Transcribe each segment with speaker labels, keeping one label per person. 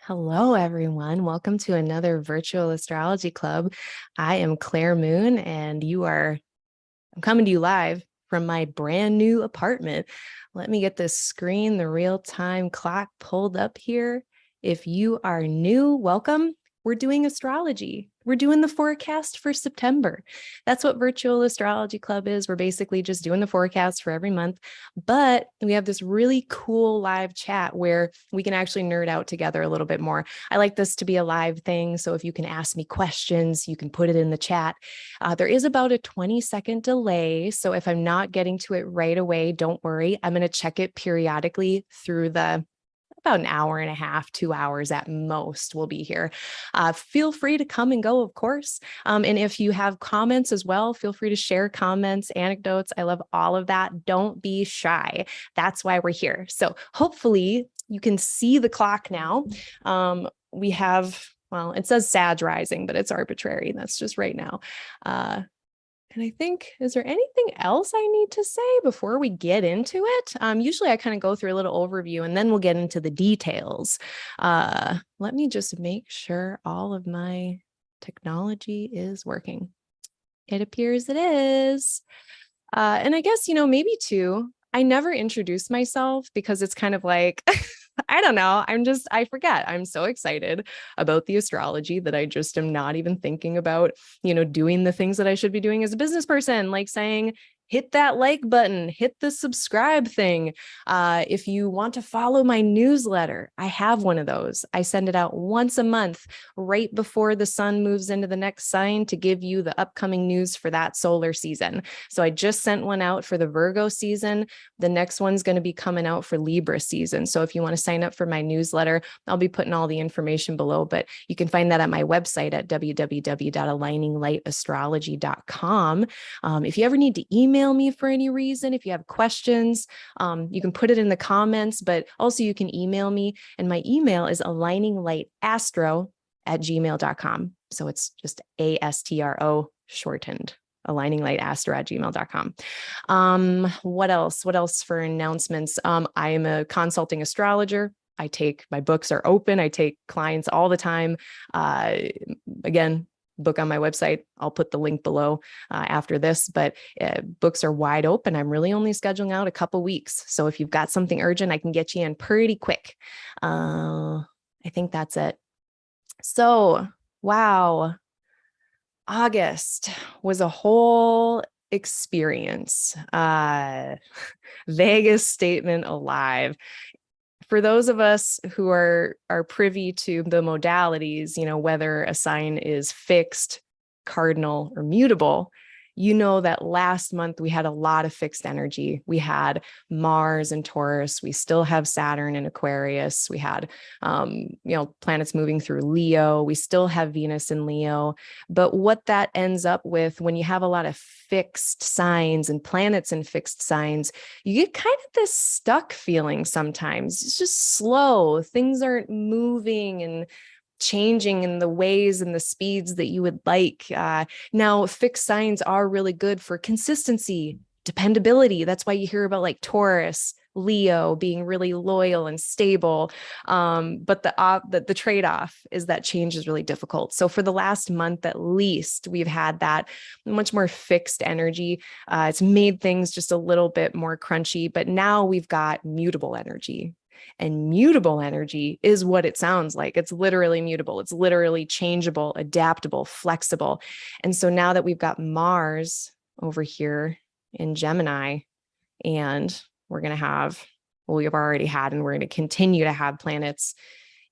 Speaker 1: Hello, everyone. Welcome to another virtual astrology club. I am Claire Moon, and I'm coming to you live from my brand new apartment. Let me get this screen, the real-time clock pulled up here. If you are new, welcome. We're doing astrology. We're doing the forecast for September. That's what Virtual Astrology Club is. We're basically just doing the forecast for every month, but we have this really cool live chat where we can actually nerd out together a little bit more. I like this to be a live thing. So if you can ask me questions, you can put it in the chat. There is about a 20-second delay. So if I'm not getting to it right away, don't worry. I'm going to check it periodically through about an hour and a half, 2 hours at most will be here. Feel free to come and go, of course. And if you have comments as well, feel free to share comments, anecdotes. I love all of that. Don't be shy. That's why we're here. So hopefully you can see the clock now. We have, well, it says Sag rising, but it's arbitrary. That's just right now. And I think, is there anything else I need to say before we get into it? Usually I kind of go through a little overview and then we'll get into the details. Let me just make sure all of my technology is working. It appears it is. And I guess, maybe too, I never introduce myself because it's kind of like, I don't know. I forget. I'm so excited about the astrology that I just am not even thinking about, doing the things that I should be doing as a business person, like saying, hit that like button, hit the subscribe thing. If you want to follow my newsletter, I have one of those. I send it out once a month, right before the sun moves into the next sign to give you the upcoming news for that solar season. So I just sent one out for the Virgo season. The next one's going to be coming out for Libra season. So if you want to sign up for my newsletter, I'll be putting all the information below, but you can find that at my website at www.aligninglightastrology.com. If you ever need to email me for any reason, if you have questions, you can put it in the comments, but also you can email me. And my email is aligninglighastro@gmail.com. So it's just ASTRO shortened. aligninglighastro@gmail.com. What else for announcements? I am a consulting astrologer. My books are open. I take clients all the time. Again, book on my website. I'll put the link below after this, but books are wide open. I'm really only scheduling out a couple weeks. So if you've got something urgent, I can get you in pretty quick. I think that's it. So, wow. August was a whole experience. Vaguest statement alive. For those of us who are privy to the modalities, whether a sign is fixed, cardinal, or mutable, that last month we had a lot of fixed energy. We had Mars in Taurus. We still have Saturn in Aquarius. We had, planets moving through Leo. We still have Venus in Leo. But what that ends up with when you have a lot of fixed signs and planets in fixed signs, you get kind of this stuck feeling sometimes. It's just slow. Things aren't moving and changing in the ways and the speeds that you would like. Now, fixed signs are really good for consistency, dependability. That's why you hear about like Taurus, Leo being really loyal and stable. But the trade-off is that change is really difficult. So for the last month, at least, we've had that much more fixed energy. It's made things just a little bit more crunchy, but now we've got mutable energy. And mutable energy is what it sounds like. It's literally mutable. It's literally changeable, adaptable, flexible. And so now that we've got Mars over here in Gemini, and we've already had, and we're going to continue to have planets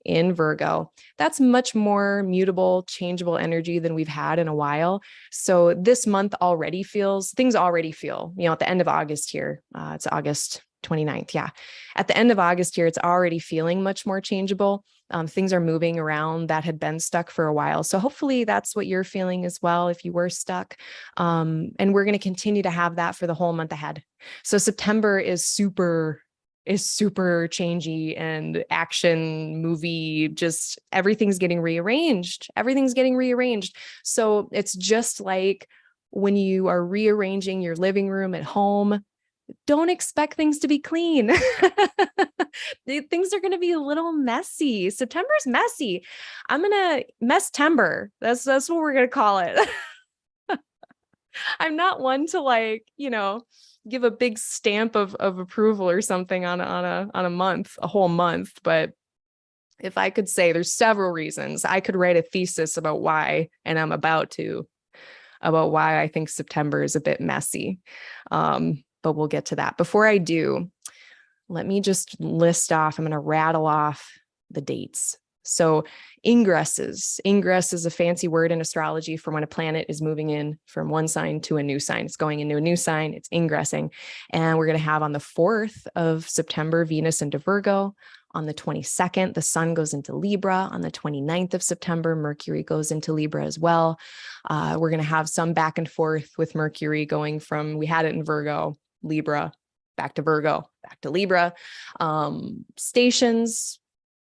Speaker 1: in Virgo, that's much more mutable, changeable energy than we've had in a while. So this month things already feel, at the end of August here, it's August 29th. Yeah. At the end of August here, it's already feeling much more changeable. Things are moving around that had been stuck for a while. So hopefully that's what you're feeling as well, if you were stuck. And we're going to continue to have that for the whole month ahead. So September is super changey and action movie, just everything's getting rearranged. So it's just like when you are rearranging your living room at home, don't expect things to be clean. Things are going to be a little messy. September's messy. I'm going to mess-tember. That's what we're going to call it. I'm not one to like, give a big stamp of approval or something on a month, a whole month. But if I could say, there's several reasons I could write a thesis about why, and I'm about to, about why I think September is a bit messy. But we'll get to that. Before I do, let me just list off, I'm going to rattle off the dates. So ingresses. Ingress is a fancy word in astrology for when a planet is moving in from one sign to a new sign. It's going into a new sign, it's ingressing. And we're going to have on the 4th of September, Venus into Virgo. On the 22nd, the sun goes into Libra. On the 29th of September, Mercury goes into Libra as well. We're going to have some back and forth with Mercury going from, we had it in Virgo, Libra, back to Virgo, back to Libra. Stations,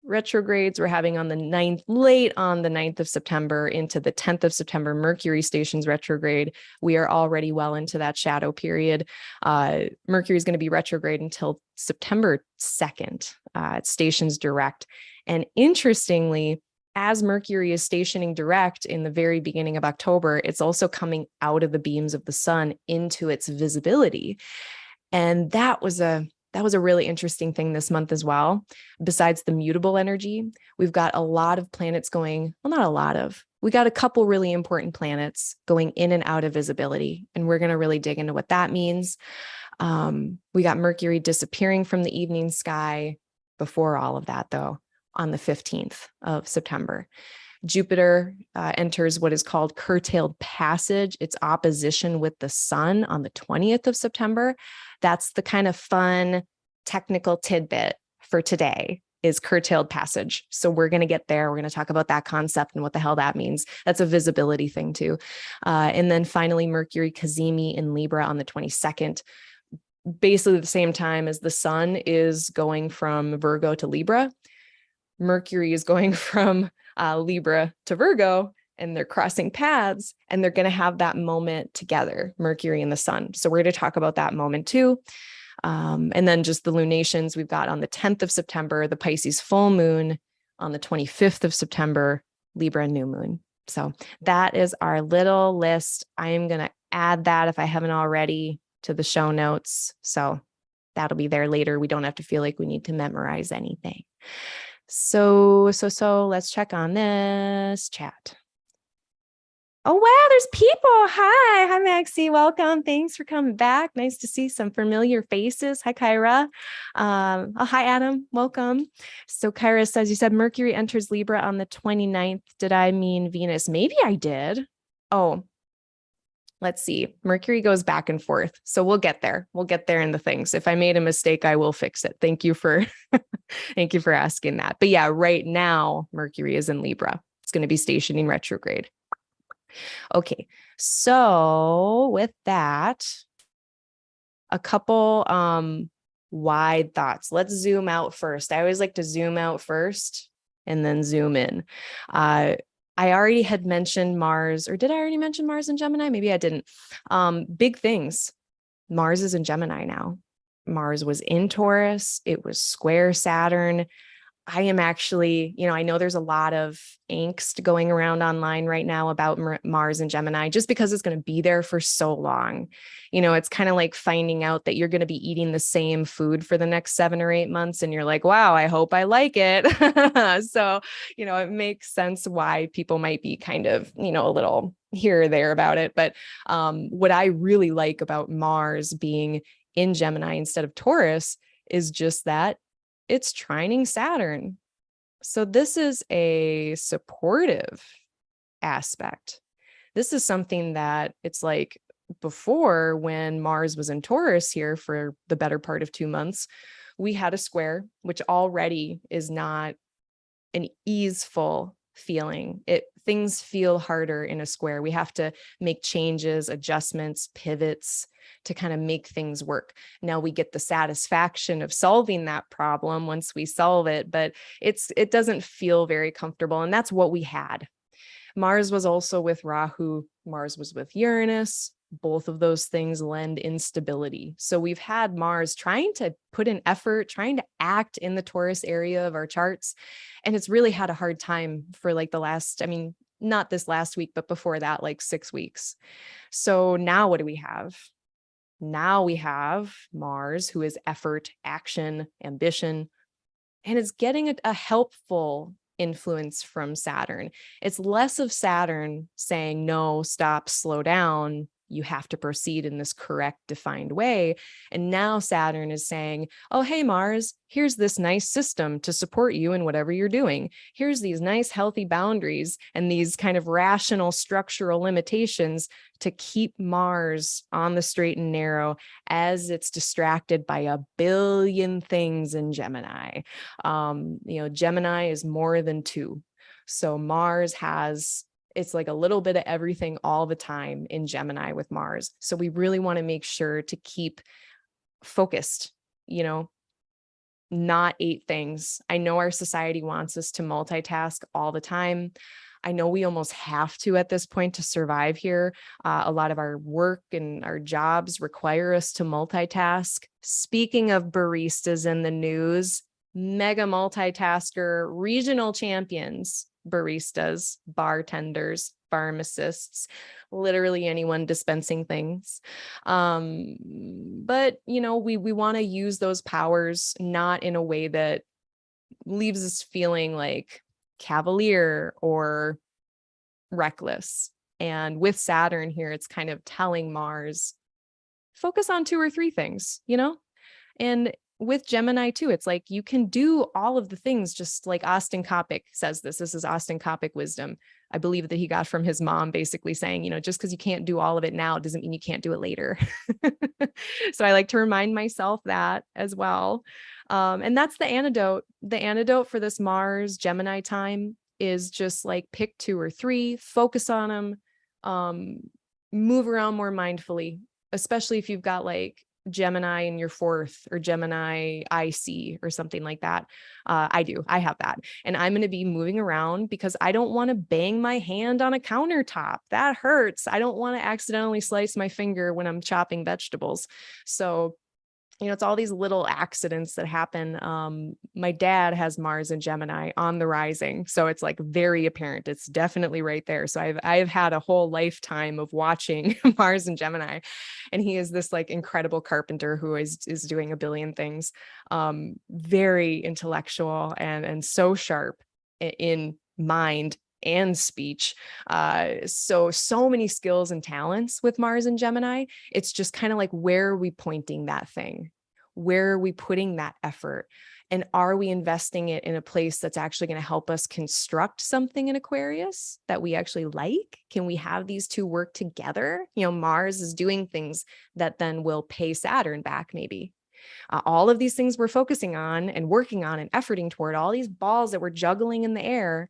Speaker 1: retrogrades we're having on the 9th, late on the 9th of September into the 10th of September, Mercury stations retrograde. We are already well into that shadow period. Mercury is going to be retrograde until September 2nd. It stations direct. And interestingly, as Mercury is stationing direct in the very beginning of October, it's also coming out of the beams of the sun into its visibility. And that was a really interesting thing this month as well. Besides the mutable energy, we've got a lot of planets going, well, not a lot of, we got a couple really important planets going in and out of visibility. And we're going to really dig into what that means. We got Mercury disappearing from the evening sky before all of that, though, on the 15th of September. Jupiter enters what is called curtailed passage. It's opposition with the sun on the 20th of September. That's the kind of fun technical tidbit for today is curtailed passage. So we're going to get there. We're going to talk about that concept and what the hell that means. That's a visibility thing too. And then finally, Mercury Cazimi in Libra on the 22nd. Basically the same time as the sun is going from Virgo to Libra. Mercury is going from Libra to Virgo, and they're crossing paths, and they're going to have that moment together, Mercury and the sun. So we're going to talk about that moment too. And then just the lunations we've got on the 10th of September, the Pisces full moon on the 25th of September, Libra new moon. So that is our little list. I am going to add that if I haven't already to the show notes. So that'll be there later. We don't have to feel like we need to memorize anything. So let's check on this chat. Oh, wow, there's people. Hi, Maxie. Welcome. Thanks for coming back. Nice to see some familiar faces. Hi, Kyra. Hi, Adam. Welcome. So Kyra says, you said Mercury enters Libra on the 29th. Did I mean Venus? Maybe I did. Oh, let's see. Mercury goes back and forth. So we'll get there. We'll get there in the things. If I made a mistake, I will fix it. Thank you for thank you for asking that. But yeah, right now, Mercury is in Libra. It's going to be stationing retrograde. Okay. So with that, a couple wide thoughts. Let's zoom out first. I always like to zoom out first and then zoom in. I already had mentioned Mars, or did I already mention Mars in Gemini? Maybe I didn't. Big things. Mars is in Gemini now. Mars was in Taurus. It was square Saturn. I am actually, I know there's a lot of angst going around online right now about Mars and Gemini, just because it's going to be there for so long. It's kind of like finding out that you're going to be eating the same food for the next 7 or 8 months. And you're like, wow, I hope I like it. So, it makes sense why people might be kind of, a little here or there about it. But what I really like about Mars being in Gemini instead of Taurus is just that it's trining Saturn. So this is a supportive aspect. This is something that it's like before, when Mars was in Taurus here for the better part of 2 months, we had a square, which already is not an easeful feeling. Things feel harder in a square. We have to make changes, adjustments, pivots to kind of make things work. Now we get the satisfaction of solving that problem once we solve it, but it doesn't feel very comfortable. And that's what we had. Mars was also with Rahu. Mars was with Uranus. both of those things lend instability. So we've had Mars trying to put in effort, trying to act in the Taurus area of our charts. And it's really had a hard time for like the last, I mean, not this last week, but before that, like 6 weeks. So now what do we have? Now we have Mars, who is effort, action, ambition, and it's getting a helpful influence from Saturn. It's less of Saturn saying, no, stop, slow down. You have to proceed in this correct, defined way. And now Saturn is saying, oh, hey, Mars, here's this nice system to support you in whatever you're doing. Here's these nice, healthy boundaries and these kind of rational structural limitations to keep Mars on the straight and narrow as it's distracted by a billion things in Gemini. Gemini is more than two. So Mars it's like a little bit of everything all the time in Gemini with Mars. So we really want to make sure to keep focused, not 8 things. I know our society wants us to multitask all the time. I know we almost have to at this point to survive here. A lot of our work and our jobs require us to multitask. Speaking of baristas in the news, mega multitasker, regional champions, baristas, bartenders, pharmacists, literally anyone dispensing things. But we want to use those powers not in a way that leaves us feeling like cavalier or reckless. And with Saturn here, it's kind of telling Mars, focus on 2 or 3 things, And with Gemini too, it's like you can do all of the things, just like Austin Coppock says this. This is Austin Coppock wisdom. I believe that he got from his mom, basically saying, just because you can't do all of it now doesn't mean you can't do it later. So I like to remind myself that as well. And that's the antidote. The antidote for this Mars Gemini time is just like pick 2 or 3, focus on them, move around more mindfully, especially if you've got like Gemini in your 4th or Gemini IC or something like that. I have that. And I'm going to be moving around because I don't want to bang my hand on a countertop. That hurts. I don't want to accidentally slice my finger when I'm chopping vegetables. So it's all these little accidents that happen. My dad has Mars and Gemini on the rising, so it's like very apparent. It's definitely right there. So I've had a whole lifetime of watching Mars and Gemini, and he is this like incredible carpenter who is doing a billion things. Very intellectual and so sharp in mind and speech. So many skills and talents with Mars and Gemini. It's just kind of like, where are we pointing that thing? Where are we putting that effort? And are we investing it in a place that's actually going to help us construct something in Aquarius that we actually like? Can we have these 2 work together? Mars is doing things that then will pay Saturn back, maybe. All of these things we're focusing on and working on and efforting toward, all these balls that we're juggling in the air,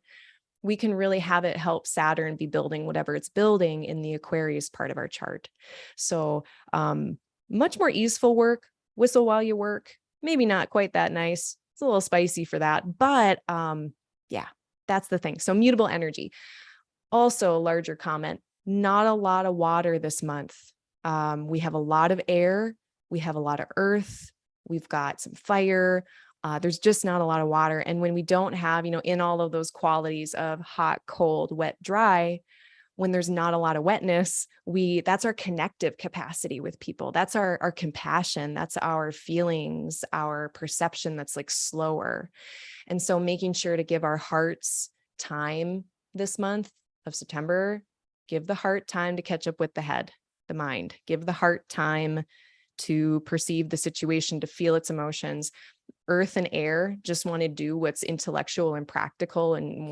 Speaker 1: we can really have it help Saturn be building whatever it's building in the Aquarius part of our chart. So much more easeful work, whistle while you work, maybe not quite that nice. It's a little spicy for that, but yeah, that's the thing. So mutable energy. Also a larger comment, not a lot of water this month. We have a lot of air. We have a lot of earth. We've got some fire. There's just not a lot of water. And when we don't have, in all of those qualities of hot, cold, wet, dry, when there's not a lot of wetness, that's our connective capacity with people. That's our compassion. That's our feelings, our perception that's like slower. And so making sure to give our hearts time this month of September, give the heart time to catch up with the head, the mind, give the heart time to perceive the situation, to feel its emotions. Earth and air just want to do what's intellectual and practical and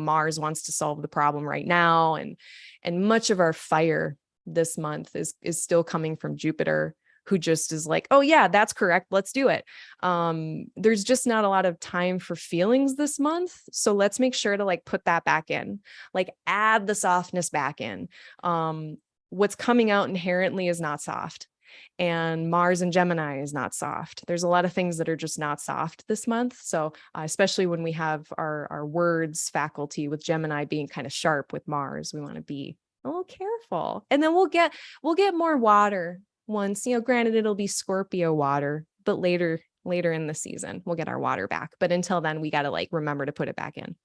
Speaker 1: Mars wants to solve the problem right now. And much of our fire this month is still coming from Jupiter, who just is like, oh yeah, that's correct. Let's do it. There's just not a lot of time for feelings this month. So let's make sure to like put that back in, like add the softness back in. What's coming out inherently is not soft. And Mars and Gemini is not soft. There's a lot of things that are just not soft this month. So especially when we have our words faculty with Gemini being kind of sharp with Mars, we want to be a little careful. And then we'll get more water once, granted it'll be Scorpio water, but later in the season, we'll get our water back. But until then, we got to remember to put it back in.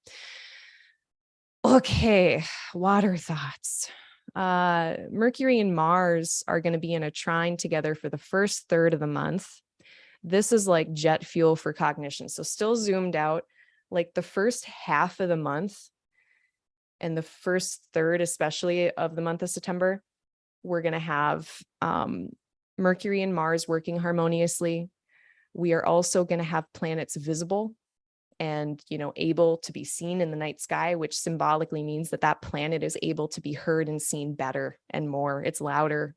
Speaker 1: Okay, water thoughts. Mercury and Mars are going to be in a trine together for the first third of the month. This is like jet fuel for cognition. So still zoomed out, like the first half of the month and the first third, especially of the month of September, we're going to have Mercury and Mars working harmoniously. We are also going to have planets visible and, able to be seen in the night sky, which symbolically means that planet is able to be heard and seen better and more. It's louder.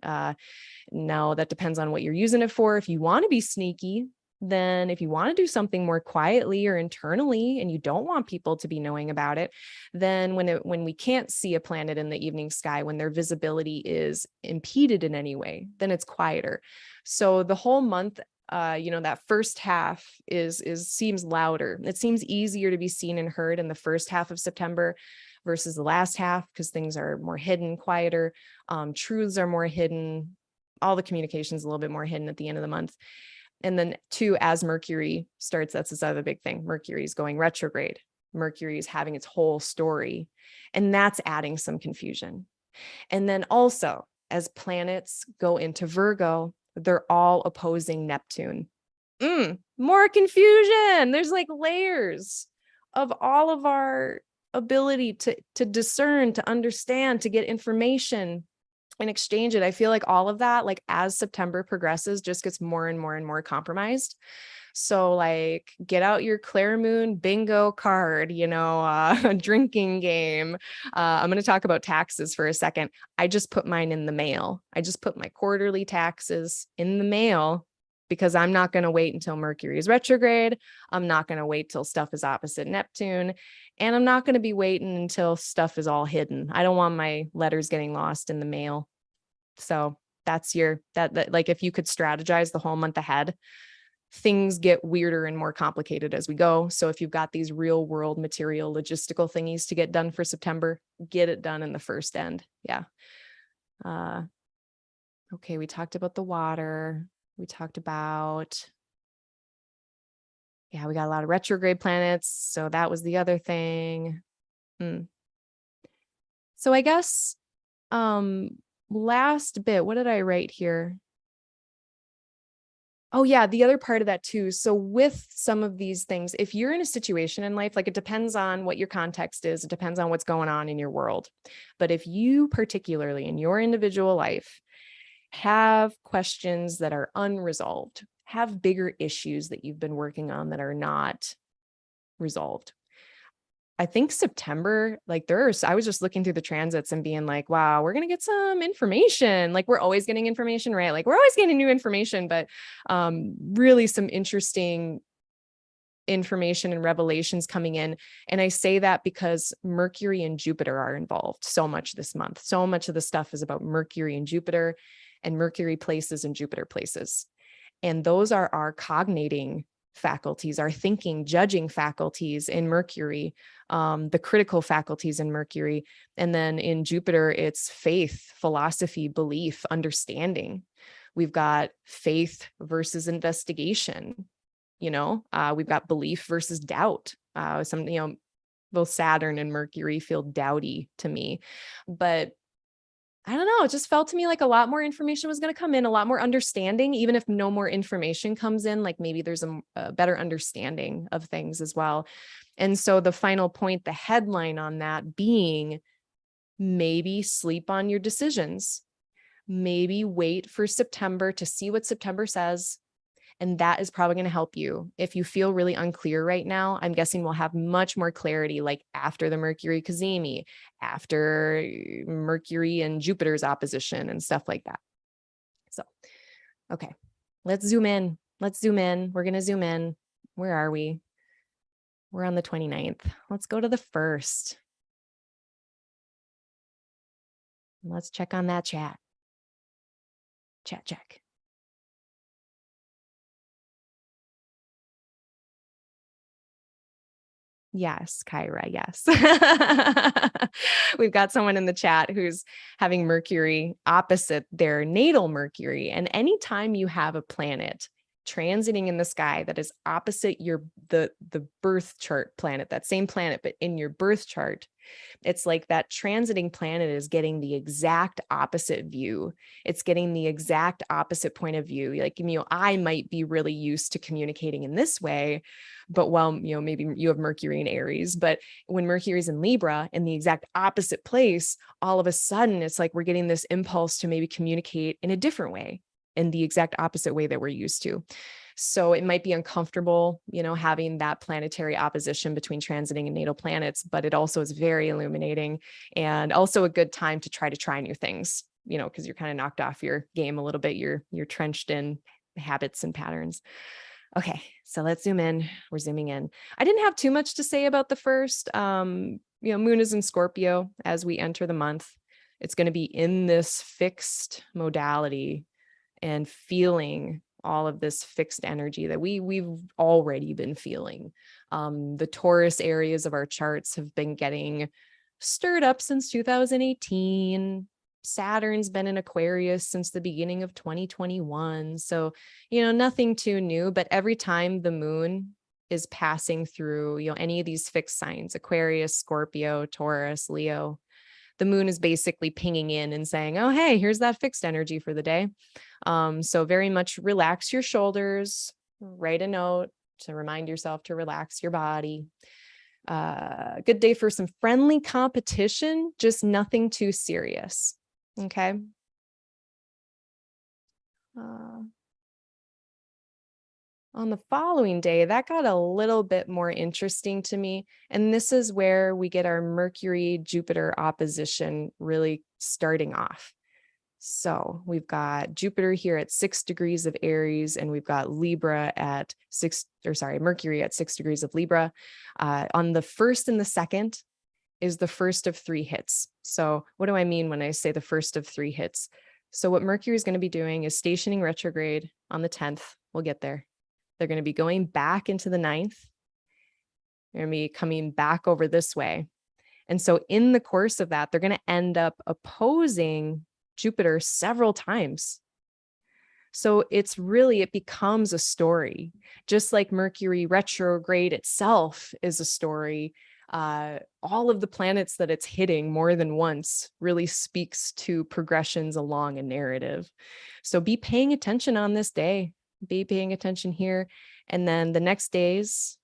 Speaker 1: Now that depends on what you're using it for. If you want to be sneaky, then if you want to do something more quietly or internally, and you don't want people to be knowing about it, then when we can't see a planet in the evening sky, when their visibility is impeded in any way, then it's quieter. So the whole month, that first half seems louder. It seems easier to be seen and heard in the first half of September versus the last half, because things are more hidden, quieter. Truths are more hidden. All the communication is a little bit more hidden at the end of the month. And then two, as Mercury starts, that's this other big thing. Mercury is going retrograde. Mercury is having its whole story, and that's adding some confusion. And then also, as planets go into Virgo, they're all opposing Neptune. More confusion. There's layers of all of our ability to discern, to understand, to get information and exchange it. I feel like all of that, as September progresses, just gets more and more and more compromised. So get out your Claire Moon bingo card, drinking game. I'm going to talk about taxes for a second. I just put mine in the mail. I just put my quarterly taxes in the mail because I'm not going to wait until Mercury is retrograde. I'm not going to wait till stuff is opposite Neptune. And I'm not going to be waiting until stuff is all hidden. I don't want my letters getting lost in the mail. So that's if you could strategize the whole month ahead, things get weirder and more complicated as we go. So if you've got these real world material logistical thingies to get done for September, get it done in the first end. Yeah. Okay. We talked about the water. We talked about, we got a lot of retrograde planets. So that was the other thing. So I guess, last bit, what did I write here? Oh yeah, the other part of that too. So with some of these things, if you're in a situation in life, it depends on what your context is. It depends on what's going on in your world. But if you particularly in your individual life have questions that are unresolved, have bigger issues that you've been working on that are not resolved, I think September, I was just looking through the transits and being like, wow, we're going to get some information. We're always getting information, right? We're always getting new information, but really some interesting information and revelations coming in. And I say that because Mercury and Jupiter are involved so much this month. So much of the stuff is about Mercury and Jupiter, and Mercury places and Jupiter places. And those are our cognating faculties, our thinking, judging faculties in Mercury, the critical faculties in Mercury. And then in Jupiter, it's faith, philosophy, belief, understanding. We've got faith versus investigation. We've got belief versus doubt. Both Saturn and Mercury feel doubty to me, but I don't know. It just felt to me like a lot more information was going to come in, a lot more understanding, even if no more information comes in, maybe there's a better understanding of things as well. And so the final point, the headline on that being, maybe sleep on your decisions, maybe wait for September to see what September says. And that is probably going to help you. If you feel really unclear right now, I'm guessing we'll have much more clarity after the Mercury Cazimi, after Mercury and Jupiter's opposition and stuff like that. So, okay, let's zoom in. We're going to zoom in. Where are we? We're on the 29th. Let's go to the 1st. Let's check on that chat. Chat check. Yes, Kyra, yes. We've got someone in the chat who's having Mercury opposite their natal Mercury. And anytime you have a planet transiting in the sky that is opposite the birth chart planet, that same planet, but in your birth chart, it's like that transiting planet is getting the exact opposite view. It's getting the exact opposite point of view. Like, I might be really used to communicating in this way, but maybe you have Mercury in Aries, but when Mercury's in Libra in the exact opposite place, all of a sudden it's like we're getting this impulse to maybe communicate in a different way, in the exact opposite way that we're used to. So it might be uncomfortable, having that planetary opposition between transiting and natal planets, but it also is very illuminating and also a good time to try new things, because you're kind of knocked off your game a little bit. You're trenched in habits and patterns. Okay, so let's zoom in. We're zooming in. I didn't have too much to say about the first. Moon is in Scorpio as we enter the month. It's going to be in this fixed modality and feeling all of this fixed energy that we've already been feeling. The Taurus areas of our charts have been getting stirred up since 2018. Saturn's been in Aquarius since the beginning of 2021. So, nothing too new, but every time the moon is passing through, any of these fixed signs, Aquarius, Scorpio, Taurus, Leo, the moon is basically pinging in and saying, oh, hey, here's that fixed energy for the day. So very much relax your shoulders, write a note to remind yourself to relax your body. Good day for some friendly competition, just nothing too serious. Okay. On the following day, that got a little bit more interesting to me. And this is where we get our Mercury-Jupiter opposition really starting off. So we've got Jupiter here at 6 degrees of Aries, and we've got Mercury at 6 degrees of Libra. On the 1st and the 2nd is the first of 3 hits. So what do I mean when I say the first of 3 hits? So what Mercury is going to be doing is stationing retrograde on the 10th. We'll get there. They're going to be going back into the 9th. They're going to be coming back over this way. And so in the course of that, they're going to end up opposing Jupiter several times. So it becomes a story, just like Mercury retrograde itself is a story. All of the planets that it's hitting more than once really speaks to progressions along a narrative. So be paying attention on this day, be paying attention here. And then the next days,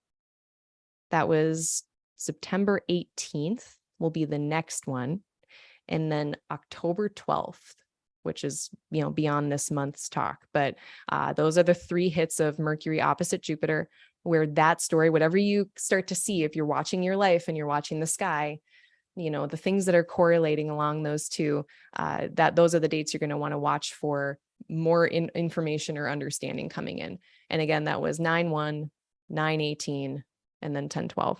Speaker 1: that was September 18th will be the next one. And then October 12th, which is, beyond this month's talk. But those are the 3 hits of Mercury opposite Jupiter, where that story, whatever you start to see, if you're watching your life and you're watching the sky, the things that are correlating along those two, those are the dates you're going to want to watch for more information or understanding coming in. And again, that was 9/1, 9/18, and then 10/12.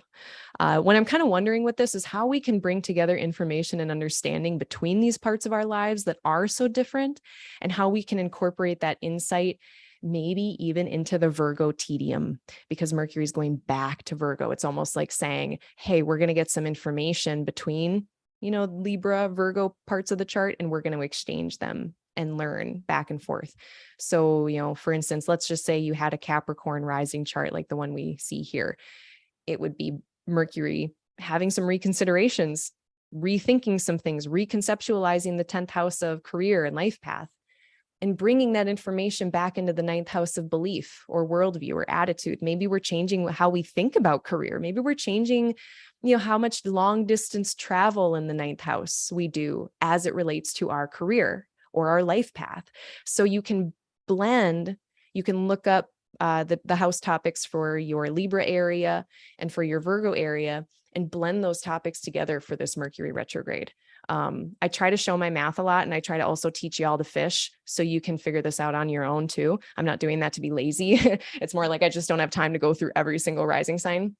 Speaker 1: What I'm kind of wondering with this is how we can bring together information and understanding between these parts of our lives that are so different, and how we can incorporate that insight maybe even into the Virgo tedium, because Mercury is going back to Virgo. It's almost like saying, hey, we're going to get some information between, Libra, Virgo parts of the chart, and we're going to exchange them and learn back and forth. So, for instance, let's just say you had a Capricorn rising chart like the one we see here. It would be Mercury having some reconsiderations, rethinking some things, reconceptualizing the 10th house of career and life path, and bringing that information back into the 9th house of belief or worldview or attitude. Maybe we're changing how we think about career. Maybe we're changing, how much long distance travel in the 9th house we do as it relates to our career or our life path. So you can blend, you can look up the house topics for your Libra area and for your Virgo area and blend those topics together for this Mercury retrograde. I try to show my math a lot, and I try to also teach you all the fish so you can figure this out on your own too. I'm not doing that to be lazy. It's more like I just don't have time to go through every single rising sign.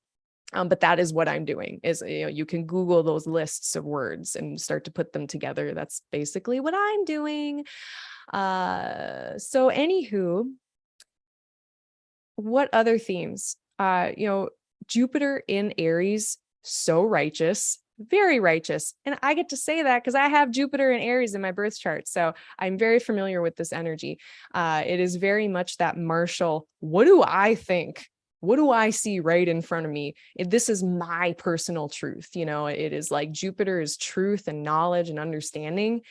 Speaker 1: But that is what I'm doing is, you can Google those lists of words and start to put them together. That's basically what I'm doing. So anywho, what other themes? Jupiter in Aries, so righteous, very righteous. And I get to say that because I have Jupiter in Aries in my birth chart. So I'm very familiar with this energy. It is very much that martial, what do I think? What do I see right in front of me? This is my personal truth. It is like Jupiter is truth and knowledge and understanding.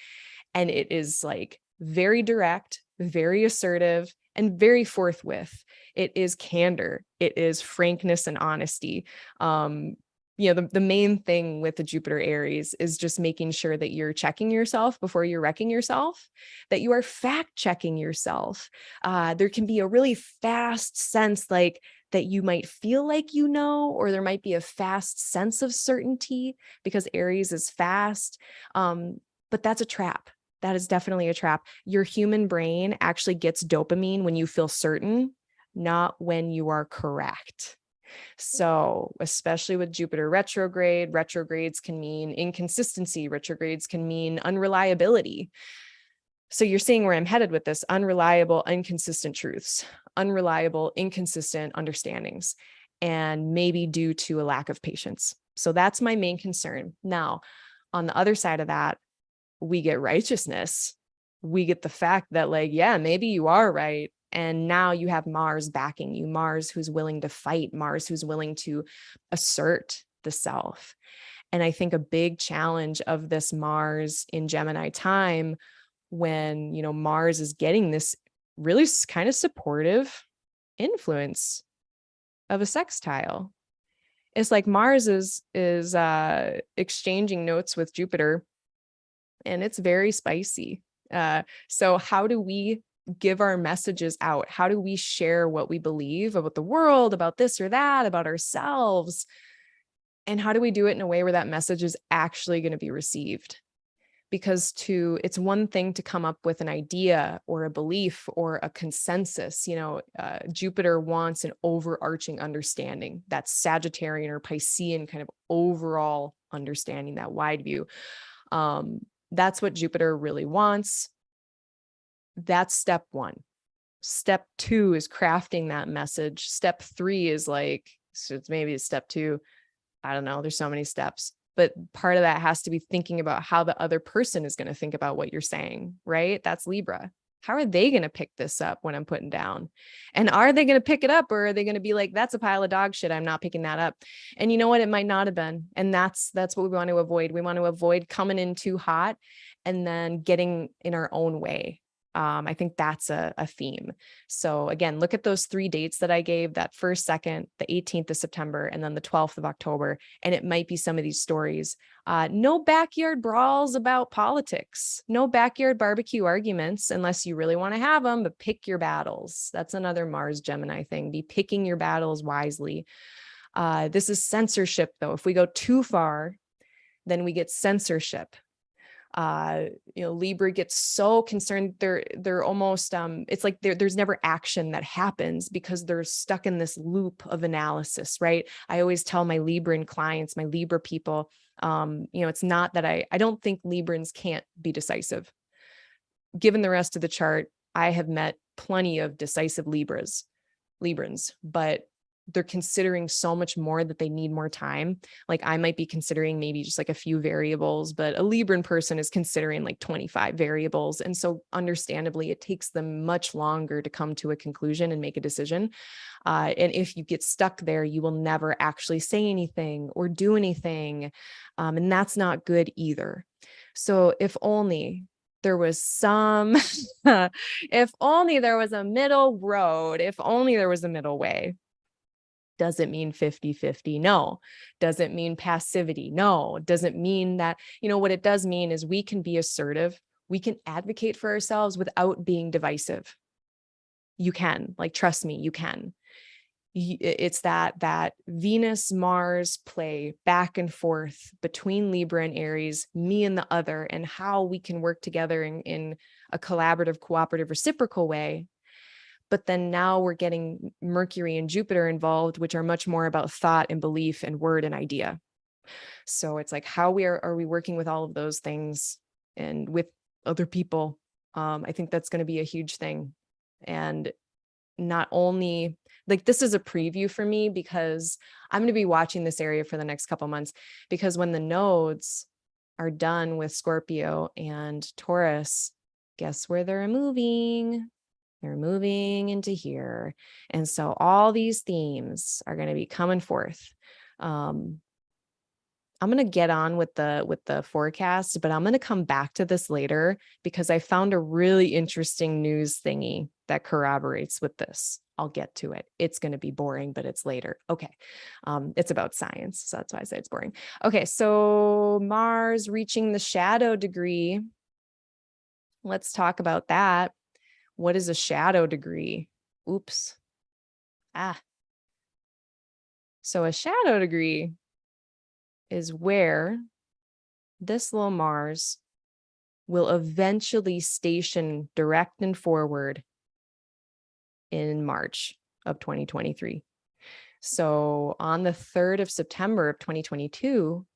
Speaker 1: And it is like very direct, very assertive, and very forthwith. It is candor. It is frankness and honesty. The main thing with the Jupiter Aries is just making sure that you're checking yourself before you're wrecking yourself, that you are fact checking yourself. There can be a really fast sense like that you might feel like or there might be a fast sense of certainty because Aries is fast. But that's a trap. That is definitely a trap. Your human brain actually gets dopamine when you feel certain, not when you are correct. So, especially with Jupiter retrograde, retrogrades can mean inconsistency, retrogrades can mean unreliability. So you're seeing where I'm headed with this: unreliable, inconsistent truths, unreliable, inconsistent understandings, and maybe due to a lack of patience. So that's my main concern. Now, on the other side of that, we get righteousness. We get the fact that maybe you are right. And now you have Mars backing you, Mars who's willing to fight, Mars who's willing to assert the self. And I think a big challenge of this Mars in Gemini time, when, Mars is getting this really kind of supportive influence of a sextile. It's like Mars is exchanging notes with Jupiter, and it's very spicy. So how do we give our messages out? How do we share what we believe about the world, about this or that, about ourselves? And how do we do it in a way where that message is actually going to be received? Because it's one thing to come up with an idea or a belief or a consensus. Jupiter wants an overarching understanding, that Sagittarian or Piscean kind of overall understanding, that wide view. That's what Jupiter really wants. That's step one. Step two is crafting that message. Step three is maybe step two. I don't know. There's so many steps, but part of that has to be thinking about how the other person is going to think about what you're saying, right? That's Libra. How are they going to pick this up when I'm putting down? And are they going to pick it up, or are they going to be like, that's a pile of dog shit, I'm not picking that up? And you know what? It might not have been. And that's what we want to avoid. We want to avoid coming in too hot and then getting in our own way. I think that's a theme. So again, look at those 3 dates that I gave, that 1st, 2nd, the 18th of September, and then the 12th of October. And it might be some of these stories. No backyard brawls about politics, no backyard barbecue arguments, unless you really want to have them, but pick your battles. That's another Mars Gemini thing. Be picking your battles wisely. This is censorship though. If we go too far, then we get censorship. Libra gets so concerned. They're almost, it's like there's never action that happens because they're stuck in this loop of analysis, right? I always tell my Libran clients, my Libra people, it's not that I don't think Librans can't be decisive. Given the rest of the chart, I have met plenty of decisive Librans, but they're considering so much more that they need more time. Like I might be considering maybe just like a few variables, but a Libran person is considering like 25 variables. And so understandably, it takes them much longer to come to a conclusion and make a decision. And if you get stuck there, you will never actually say anything or do anything. And that's not good either. So if only there was if only there was a middle road, if only there was a middle way. Doesn't mean 50-50. No. Doesn't mean passivity. No. Doesn't mean that, what it does mean is we can be assertive. We can advocate for ourselves without being divisive. You can, trust me, you can. It's that Venus Mars play back and forth between Libra and Aries, me and the other, and how we can work together in a collaborative, cooperative, reciprocal way. But then now we're getting Mercury and Jupiter involved, which are much more about thought and belief and word and idea. So it's like, how are we working with all of those things and with other people? I think that's going to be a huge thing. And not only like this is a preview for me because I'm going to be watching this area for the next couple months, because when the nodes are done with Scorpio and Taurus, guess where they're moving? They're moving into here. And so all these themes are going to be coming forth. I'm going to get on with the forecast, but I'm going to come back to this later because I found a really interesting news thingy that corroborates with this. I'll get to it. It's going to be boring, but it's later. Okay. It's about science. So that's why I say it's boring. Okay. So Mars reaching the shadow degree. Let's talk about that. What is a shadow degree? Oops. So a shadow degree is where this little Mars will eventually station direct and forward in March of 2023. So on the 3rd of September of 2022,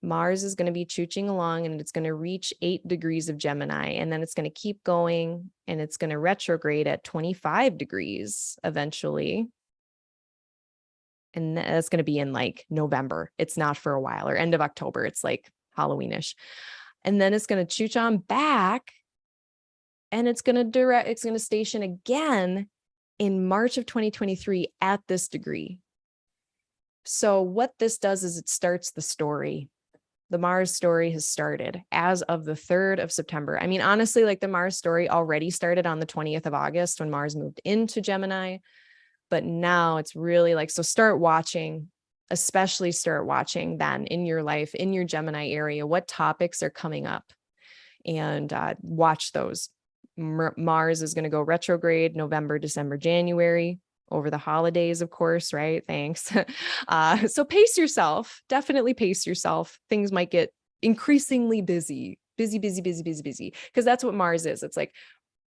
Speaker 1: Mars is going to be chooching along and it's going to reach 8 degrees of Gemini. And then it's going to keep going and it's going to retrograde at 25 degrees eventually. And that's going to be in like November. It's not for a while, or end of October. It's like Halloweenish. And then it's going to chooch on back and it's going to station again in March of 2023 at this degree. So what this does is it starts the story. The Mars story has started as of the 3rd of September. I mean, honestly, like the Mars story already started on the 20th of August when Mars moved into Gemini. But now it's really like, so start watching, especially start watching then in your life, in your Gemini area, what topics are coming up, and watch those. Mars is going to go retrograde November, December, January, over the holidays, of course, right? Thanks. So pace yourself, definitely pace yourself. Things might get increasingly busy, because that's what Mars is. It's like,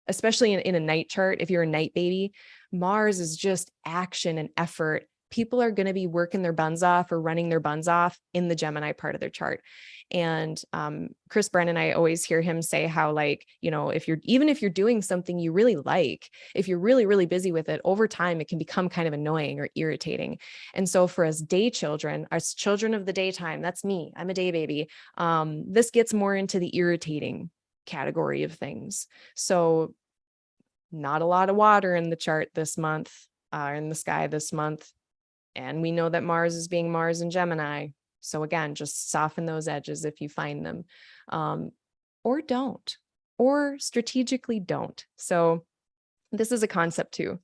Speaker 1: especially in a night chart, if you're a night baby, Mars is just action and effort. People are going to be working their buns off or running their buns off in the Gemini part of their chart. And Chris Brennan, I always hear him say how, like, you know, even if you're doing something you really like, if you're really, really busy with it, over time, it can become kind of annoying or irritating. And so for us day children, us children of the daytime, that's me, I'm a day baby. This gets more into the irritating category of things. So not a lot of water in the chart this month, in the sky this month. And we know that Mars is being Mars in Gemini. So again, just soften those edges if you find them, or don't, or strategically don't. So this is a concept too.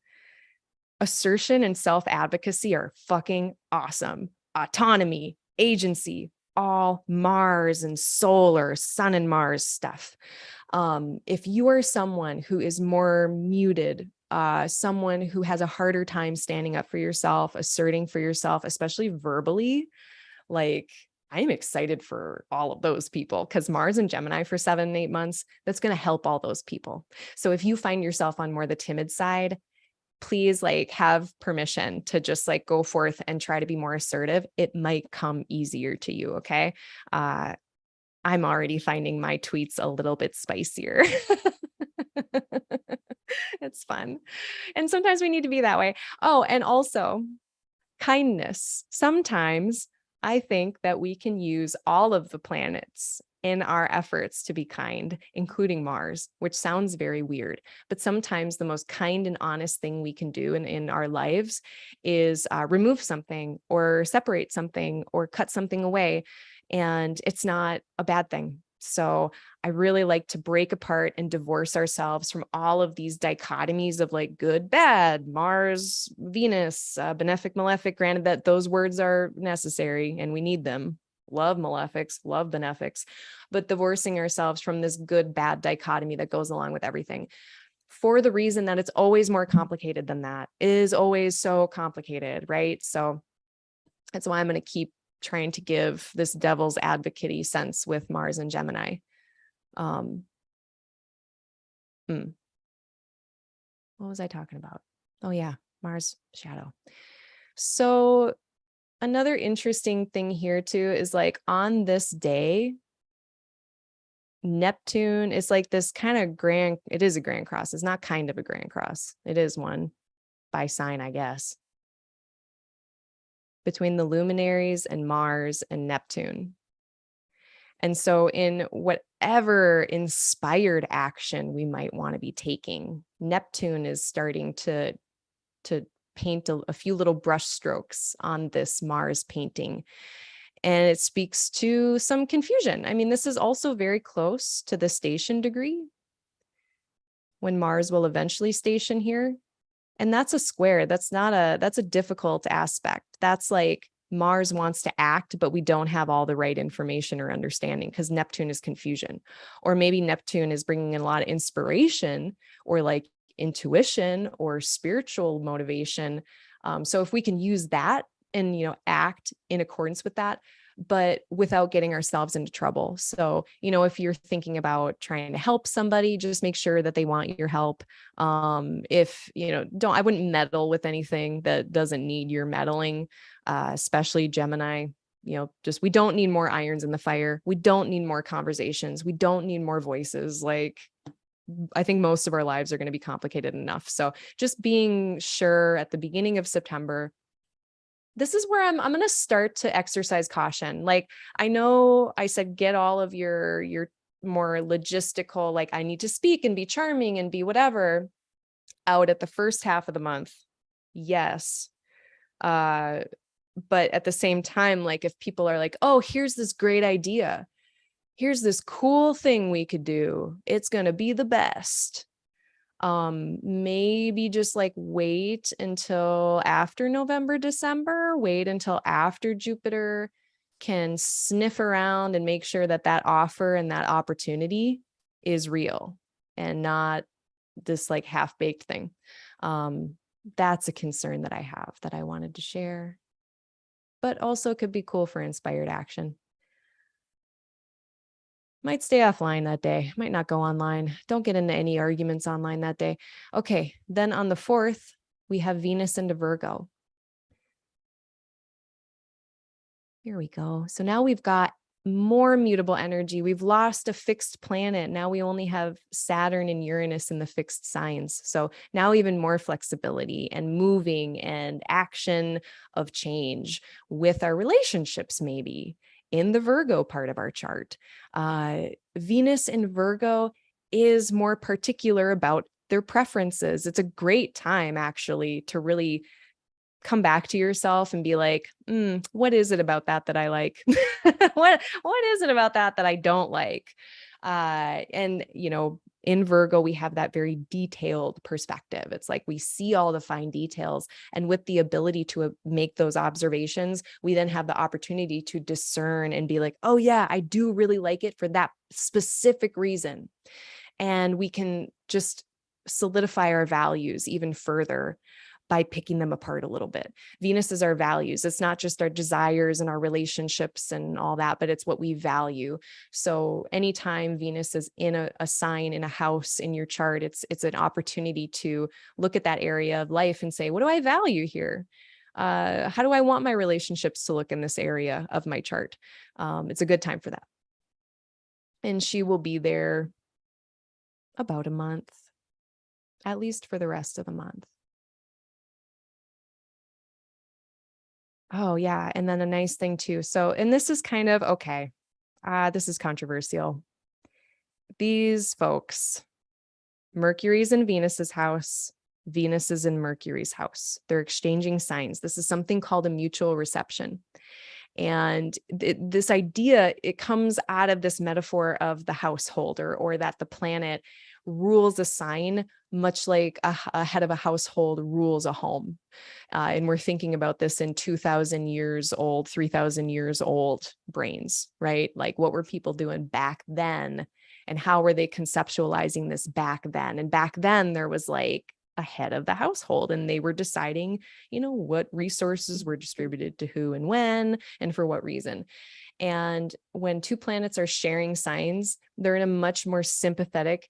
Speaker 1: Assertion and self-advocacy are fucking awesome. Autonomy, agency, all Mars and solar, Sun and Mars stuff. If you are someone who is more muted, someone who has a harder time standing up for yourself, asserting for yourself, especially verbally, like, I'm excited for all of those people, because Mars and Gemini for 7-8 months, that's going to help all those people. So if you find yourself on more the timid side, please like have permission to just like go forth and try to be more assertive. It might come easier to you. Okay. I'm already finding my tweets a little bit spicier. It's fun. And sometimes we need to be that way. Oh, and also kindness. Sometimes I think that we can use all of the planets in our efforts to be kind, including Mars, which sounds very weird. But sometimes the most kind and honest thing we can do in our lives is remove something or separate something or cut something away. And it's not a bad thing. So I really like to break apart and divorce ourselves from all of these dichotomies of like good, bad, Mars, Venus, benefic, malefic. Granted that those words are necessary and we need them. Love malefics, love benefics, but divorcing ourselves from this good, bad dichotomy that goes along with everything, for the reason that it's always more complicated than that. It is always so complicated, right? So that's why I'm going to keep trying to give this devil's advocate-y sense with Mars and Gemini. What was I talking about? Oh yeah, Mars shadow. So another interesting thing here too is like on this day, Neptune is like this kind of grand, it is a grand cross. It's not kind of a grand cross. It is one. by sign, I guess, between the luminaries and Mars and Neptune. And so in whatever inspired action we might want to be taking, Neptune is starting to paint a few little brush strokes on this Mars painting. And it speaks to some confusion. I mean, this is also very close to the station degree when Mars will eventually station here. And that's a square. That's a difficult aspect. That's like Mars wants to act, but we don't have all the right information or understanding because Neptune is confusion. Or maybe Neptune is bringing in a lot of inspiration or like intuition or spiritual motivation. So if we can use that and, act in accordance with that, but without getting ourselves into trouble. So, if you're thinking about trying to help somebody, just make sure that they want your help. If, I wouldn't meddle with anything that doesn't need your meddling, especially Gemini. We don't need more irons in the fire. We don't need more conversations. We don't need more voices. Like, I think most of our lives are going to be complicated enough. So just being sure at the beginning of September, this is where I'm going to start to exercise caution. Like, I know I said, get all of your more logistical, like I need to speak and be charming and be whatever out at the first half of the month. Yes. But at the same time, like if people are like, oh, here's this great idea, here's this cool thing we could do, it's going to be the best. Maybe just like wait until after November, December, wait until after Jupiter can sniff around and make sure that that offer and that opportunity is real and not this like half-baked thing. That's a concern that I have that I wanted to share, but also could be cool for inspired action. Might stay offline that day, might not go online. Don't get into any arguments online that day. Okay, then on the 4th, we have Venus into Virgo. Here we go. So now we've got more mutable energy. We've lost a fixed planet. Now we only have Saturn and Uranus in the fixed signs. So now even more flexibility and moving and action of change with our relationships, maybe in the Virgo part of our chart. Venus in Virgo is more particular about their preferences. It's a great time actually to really come back to yourself and be like, what is it about that I like? what is it about that I don't like? And, in Virgo, we have that very detailed perspective. It's like we see all the fine details. And with the ability to make those observations, we then have the opportunity to discern and be like, oh yeah, I do really like it for that specific reason. And we can just solidify our values even further by picking them apart a little bit. Venus is our values. It's not just our desires and our relationships and all that, but it's what we value. So anytime Venus is in a sign, in a house in your chart, it's an opportunity to look at that area of life and say, what do I value here? How do I want my relationships to look in this area of my chart? It's a good time for that. And she will be there about a month, at least for the rest of the month. Oh, yeah. And then a nice thing too. So, and this is kind of, okay, this is controversial. These folks, Mercury's in Venus's house, Venus is in Mercury's house. They're exchanging signs. This is something called a mutual reception. And this idea, it comes out of this metaphor of the householder, or that the planet rules a sign, much like a head of a household rules a home. And we're thinking about this in 2,000 years old, 3,000 years old brains, right? Like, what were people doing back then? And how were they conceptualizing this back then? And back then there was like a head of the household, and they were deciding, what resources were distributed to who and when, and for what reason. And when two planets are sharing signs, they're in a much more sympathetic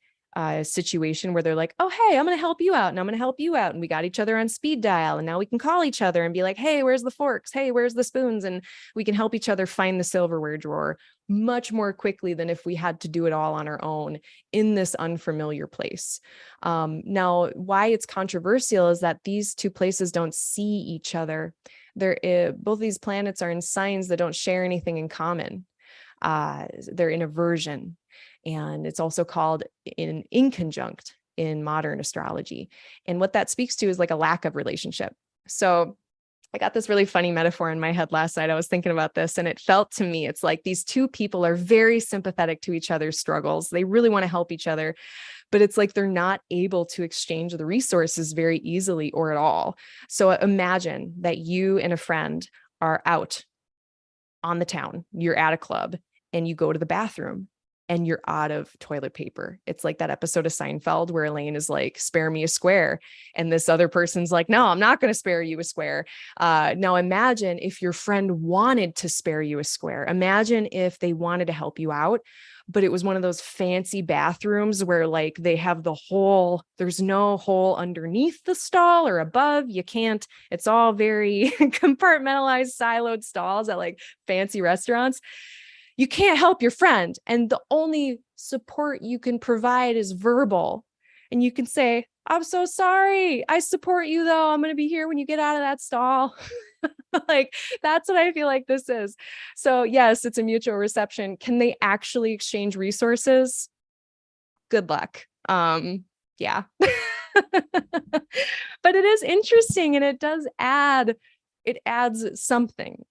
Speaker 1: situation where they're like, oh, hey, I'm going to help you out and I'm going to help you out. And we got each other on speed dial. And now we can call each other and be like, hey, where's the forks? Hey, where's the spoons? And we can help each other find the silverware drawer much more quickly than if we had to do it all on our own in this unfamiliar place. Now, why it's controversial is that these two places don't see each other. Both these planets are in signs that don't share anything in common. They're in aversion, and it's also called in inconjunct in modern astrology. And what that speaks to is like a lack of relationship. So I got this really funny metaphor in my head last night. I was thinking about this, and it felt to me, it's like these two people are very sympathetic to each other's struggles. They really want to help each other, but it's like they're not able to exchange the resources very easily or at all. So imagine that you and a friend are out on the town, you're at a club, and you go to the bathroom and you're out of toilet paper. It's like that episode of Seinfeld where Elaine is like, spare me a square. And this other person's like, no, I'm not going to spare you a square. Now imagine if your friend wanted to spare you a square. Imagine if they wanted to help you out, but it was one of those fancy bathrooms where like they have there's no hole underneath the stall or above. You can't, it's all very compartmentalized, siloed stalls at like fancy restaurants. You can't help your friend. And the only support you can provide is verbal. And you can say, I'm so sorry. I support you though. I'm going to be here when you get out of that stall. Like, that's what I feel like this is. So yes, it's a mutual reception. Can they actually exchange resources? Good luck. Yeah. But it is interesting, and it adds something.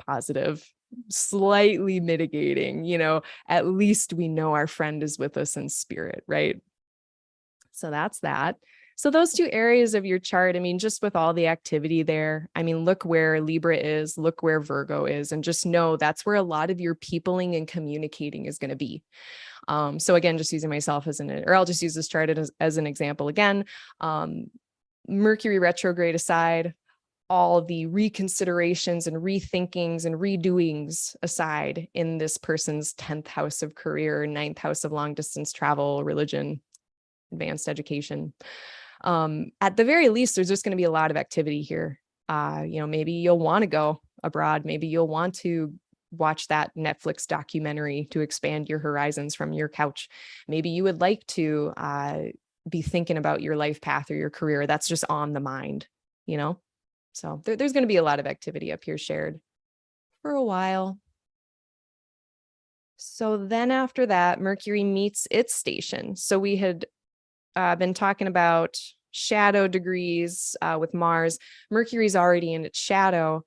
Speaker 1: Positive, slightly mitigating, at least we know our friend is with us in spirit, right? So that's that. So those two areas of your chart, I mean, just with all the activity there, I mean, look where Libra is, look where Virgo is, and just know that's where a lot of your peopling and communicating is going to be. So again, just using myself I'll just use this chart as an example again. Mercury retrograde aside, all the reconsiderations and rethinkings and redoings aside in this person's 10th house of career, 9th house of long distance travel, religion, advanced education. At the very least, there's just going to be a lot of activity here. Maybe you'll want to go abroad. Maybe you'll want to watch that Netflix documentary to expand your horizons from your couch. Maybe you would like to be thinking about your life path or your career. That's just on the mind, So there's going to be a lot of activity up here shared for a while. So then after that, Mercury meets its station. So we had been talking about shadow degrees with Mars. Mercury's already in its shadow,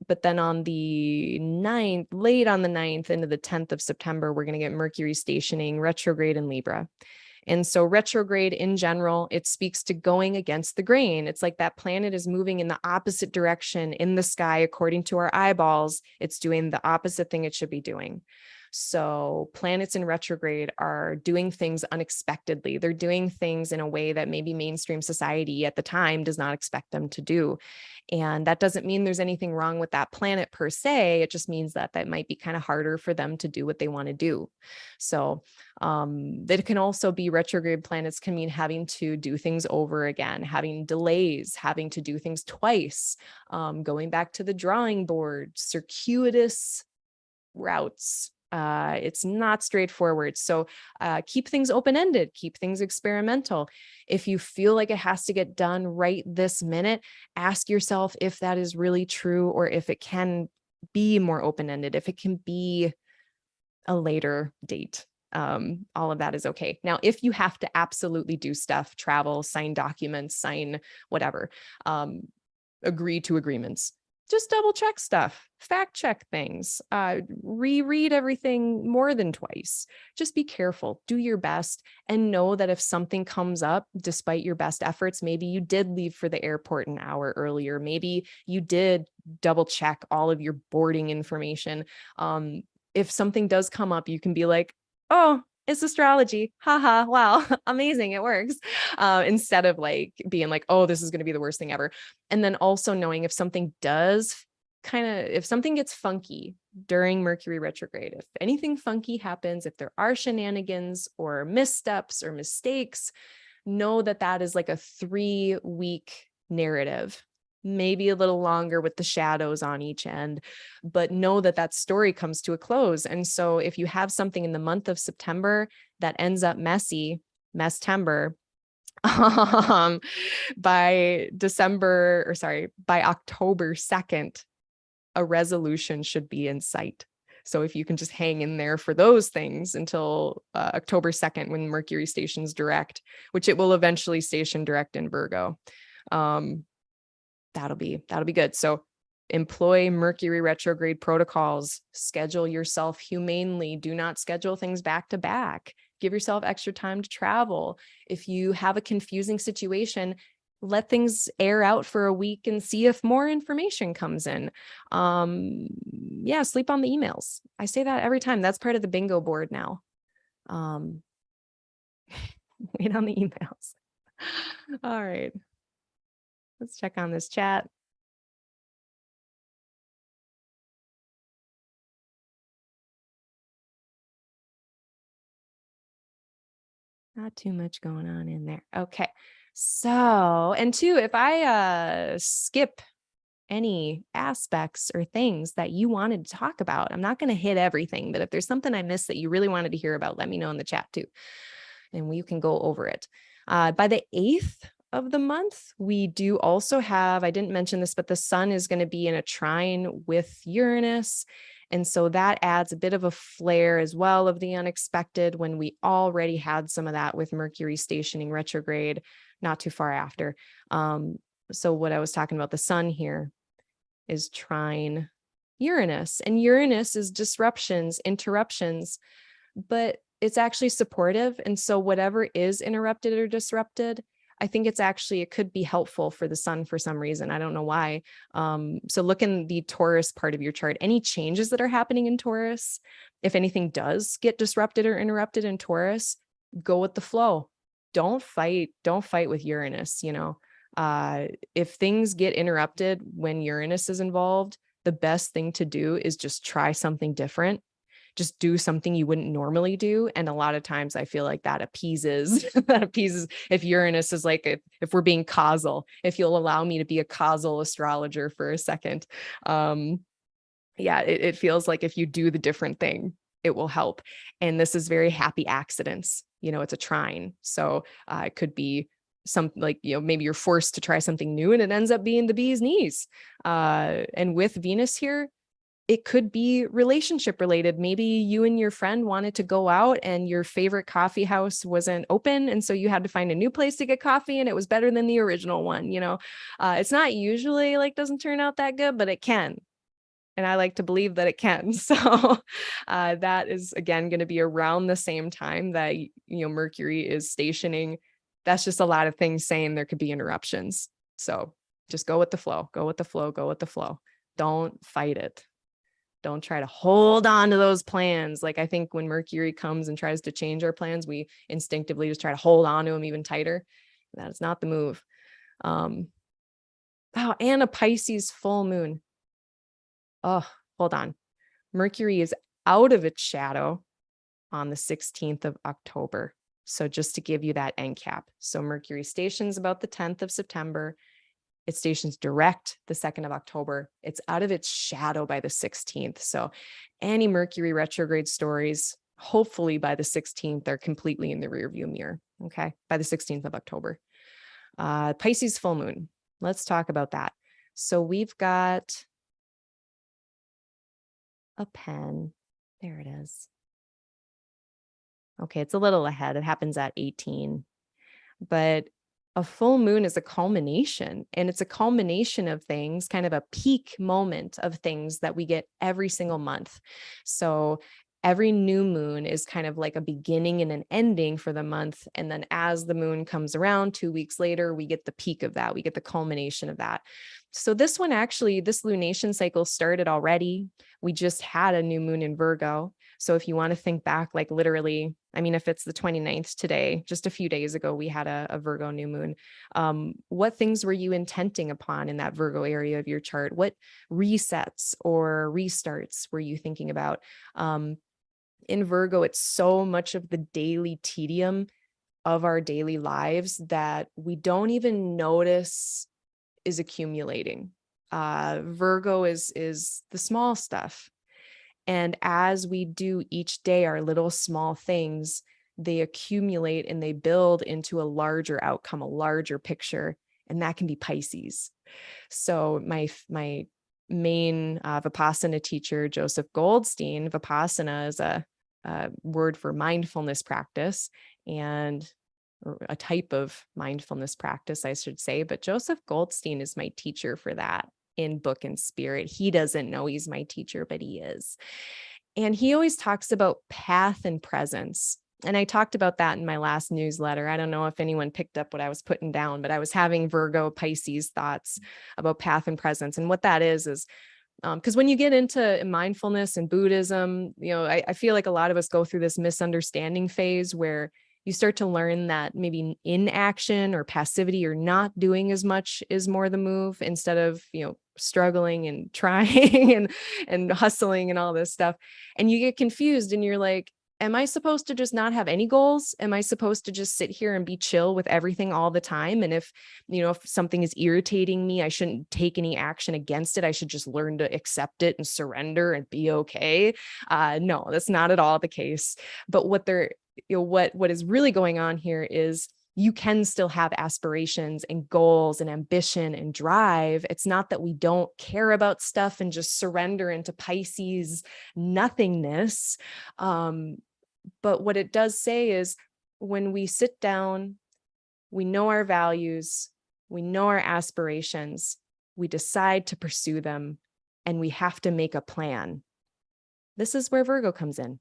Speaker 1: but then on the 9th, late on the 9th into the 10th of September, we're going to get Mercury stationing retrograde in Libra. And so retrograde in general, it speaks to going against the grain. It's like that planet is moving in the opposite direction in the sky, according to our eyeballs. It's doing the opposite thing it should be doing. So planets in retrograde are doing things unexpectedly. They're doing things in a way that maybe mainstream society at the time does not expect them to do. And that doesn't mean there's anything wrong with that planet per se. It just means that might be kind of harder for them to do what they want to do. So that can also be retrograde planets can mean having to do things over again, having delays, having to do things twice, going back to the drawing board, circuitous routes. It's not straightforward. So keep things open-ended, keep things experimental. If you feel like it has to get done right this minute, ask yourself if that is really true, or if it can be more open-ended, if it can be a later date. All of that is okay. Now, if you have to absolutely do stuff, travel, sign documents, sign whatever, agree to agreements, just double check stuff, fact check things, reread everything more than twice. Just be careful, do your best, and know that if something comes up, despite your best efforts, maybe you did leave for the airport an hour earlier. Maybe you did double check all of your boarding information. If something does come up, you can be like, oh, it's astrology. Haha. Wow. Amazing. It works. Instead of like being like, oh, this is going to be the worst thing ever. And then also knowing if something does if something gets funky during Mercury retrograde, if anything funky happens, if there are shenanigans or missteps or mistakes, know that that is like a 3-week narrative, maybe a little longer with the shadows on each end, but know that that story comes to a close. And so if you have something in the month of September that ends up messy, mess-tember, by October 2nd, a resolution should be in sight. So if you can just hang in there for those things until October 2nd, when Mercury stations direct, which it will eventually station direct in Virgo, that'll be good. So employ Mercury retrograde protocols, schedule yourself humanely. Do not schedule things back to back. Give yourself extra time to travel. If you have a confusing situation, let things air out for a week and see if more information comes in. Yeah, sleep on the emails. I say that every time. That's part of the bingo board now. Wait on the emails. All right. Let's check on this chat. Not too much going on in there. Okay. So, and two, if I skip any aspects or things that you wanted to talk about, I'm not going to hit everything, but if there's something I missed that you really wanted to hear about, let me know in the chat too, and we can go over it. By the 8th of the month, we do also have, I didn't mention this, but the sun is going to be in a trine with Uranus. And so that adds a bit of a flare as well of the unexpected, when we already had some of that with Mercury stationing retrograde not too far after. So what I was talking about, the sun here is trine Uranus, and Uranus is disruptions, interruptions, but it's actually supportive. And so whatever is interrupted or disrupted, I think it could be helpful for the sun for some reason. I don't know why. So look in the Taurus part of your chart. Any changes that are happening in Taurus, if anything does get disrupted or interrupted in Taurus, go with the flow. Don't fight with Uranus. If things get interrupted when Uranus is involved, the best thing to do is just try something different. Just do something you wouldn't normally do. And a lot of times I feel like that appeases, if Uranus is like, if we're being causal, if you'll allow me to be a causal astrologer for a second. It feels like if you do the different thing, it will help. And this is very happy accidents. It's a trine. So it could be something like, maybe you're forced to try something new and it ends up being the bee's knees. And with Venus here, it could be relationship related. Maybe you and your friend wanted to go out and your favorite coffee house wasn't open. And so you had to find a new place to get coffee and it was better than the original one. It's not usually doesn't turn out that good, but it can. And I like to believe that it can. So that is, again, going to be around the same time that, Mercury is stationing. That's just a lot of things saying there could be interruptions. So just go with the flow, go with the flow, go with the flow. Don't fight it. Don't try to hold on to those plans. I think when Mercury comes and tries to change our plans, we instinctively just try to hold on to them even tighter. That is not the move. And a Pisces full moon. Oh, hold on. Mercury is out of its shadow on the 16th of October. So just to give you that end cap. So Mercury stations about the 10th of September. It stations direct the 2nd of October. It's out of its shadow by the 16th. So any Mercury retrograde stories, hopefully by the 16th, are completely in the rearview mirror. Okay. By the 16th of October. Pisces full moon. Let's talk about that. So we've got a pen. There it is. Okay. It's a little ahead. It happens at 18, but a full moon is a culmination, and it's a culmination of things, kind of a peak moment of things that we get every single month. So every new moon is kind of like a beginning and an ending for the month. And then as the moon comes around 2 weeks later, we get the peak of that. We get the culmination of that. So this one, actually, this lunation cycle started already. We just had a new moon in Virgo. So if you want to think back, literally I mean, if it's the 29th today, just a few days ago, we had a Virgo new moon. What things were you intenting upon in that Virgo area of your chart? What resets or restarts were you thinking about? In Virgo, it's so much of the daily tedium of our daily lives that we don't even notice is accumulating. Virgo is the small stuff. And as we do each day, our little small things, they accumulate and they build into a larger outcome, a larger picture. And that can be Pisces. So my main Vipassana teacher, Joseph Goldstein, Vipassana is a word for mindfulness practice and a type of mindfulness practice, I should say. But Joseph Goldstein is my teacher for that in book and spirit. He doesn't know he's my teacher, but he is. And he always talks about path and presence. And I talked about that in my last newsletter. I don't know if anyone picked up what I was putting down, but I was having Virgo Pisces thoughts about path and presence. And what that is because when you get into mindfulness and Buddhism, I feel like a lot of us go through this misunderstanding phase where you start to learn that maybe inaction or passivity or not doing as much is more the move instead of, struggling and trying and hustling and all this stuff. And you get confused and you're like, am I supposed to just not have any goals? Am I supposed to just sit here and be chill with everything all the time? And if something is irritating me, I shouldn't take any action against it. I should just learn to accept it and surrender and be okay. No, that's not at all the case. But what is really going on here is you can still have aspirations and goals and ambition and drive. It's not that we don't care about stuff and just surrender into Pisces nothingness. But what it does say is when we sit down, we know our values, we know our aspirations, we decide to pursue them, and we have to make a plan. This is where Virgo comes in.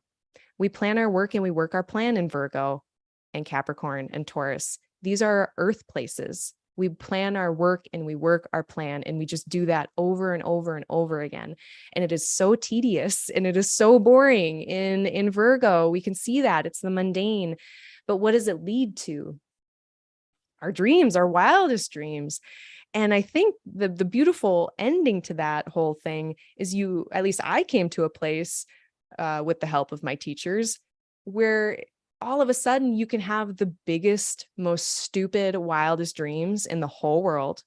Speaker 1: We plan our work and we work our plan in Virgo and Capricorn and Taurus. These are our earth places. We plan our work and we work our plan, and we just do that over and over and over again. And it is so tedious and it is so boring in Virgo. We can see that it's the mundane, but what does it lead to? Our dreams, our wildest dreams. And I think the beautiful ending to that whole thing is at least I came to a place with the help of my teachers where all of a sudden you can have the biggest, most stupid, wildest dreams in the whole world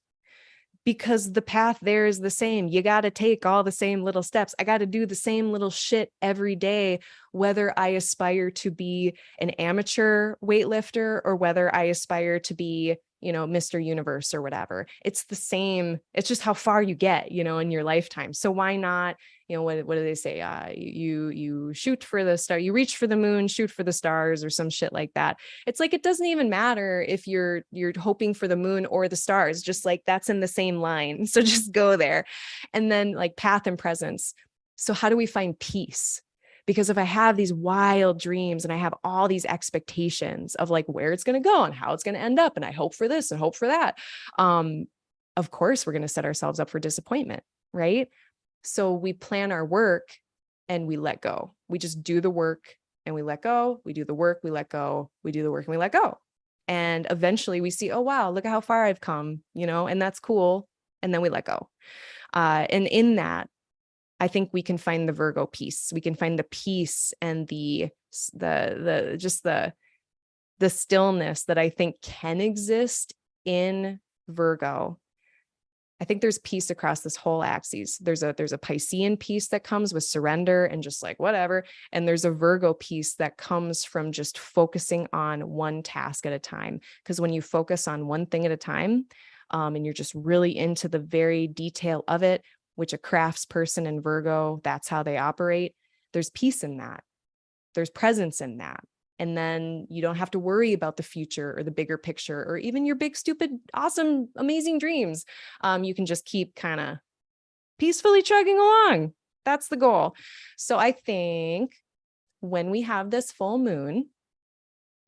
Speaker 1: because the path there is the same. You got to take all the same little steps. I got to do the same little shit every day, whether I aspire to be an amateur weightlifter or whether I aspire to be, Mr. Universe or whatever. It's the same. It's just how far you get, in your lifetime. So why not, what do they say? You shoot for the star, you reach for the moon, shoot for the stars or some shit like that. It's like, it doesn't even matter if you're hoping for the moon or the stars, just like that's in the same line. So just go there. And then like path and presence. So how do we find peace? Because if I have these wild dreams and I have all these expectations of like where it's going to go and how it's going to end up, and I hope for this and hope for that, of course, we're going to set ourselves up for disappointment, right? So we plan our work and we let go. We just do the work and we let go. We do the work, we let go. We do the work and we let go. And eventually we see, oh, wow, look at how far I've come, and that's cool. And then we let go. And in that, I think we can find the Virgo peace. We can find the peace and the stillness that I think can exist in Virgo. I think there's peace across this whole axis. There's a Piscean peace that comes with surrender and just like whatever. And there's a Virgo peace that comes from just focusing on one task at a time. Because when you focus on one thing at a time, and you're just really into the very detail of it, which a crafts person in Virgo, that's how they operate. There's peace in that. There's presence in that. And then you don't have to worry about the future or the bigger picture or even your big, stupid, awesome, amazing dreams. You can just keep kind of peacefully chugging along. That's the goal. So I think when we have this full moon,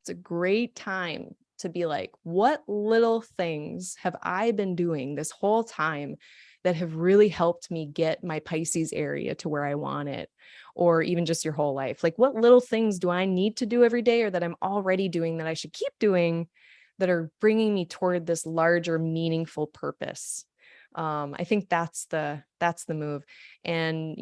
Speaker 1: it's a great time to be like, what little things have I been doing this whole time that have really helped me get my Pisces area to where I want it, or even just your whole life. Like, what little things do I need to do every day, or that I'm already doing that I should keep doing, that are bringing me toward this larger, meaningful purpose? I think that's the move. And,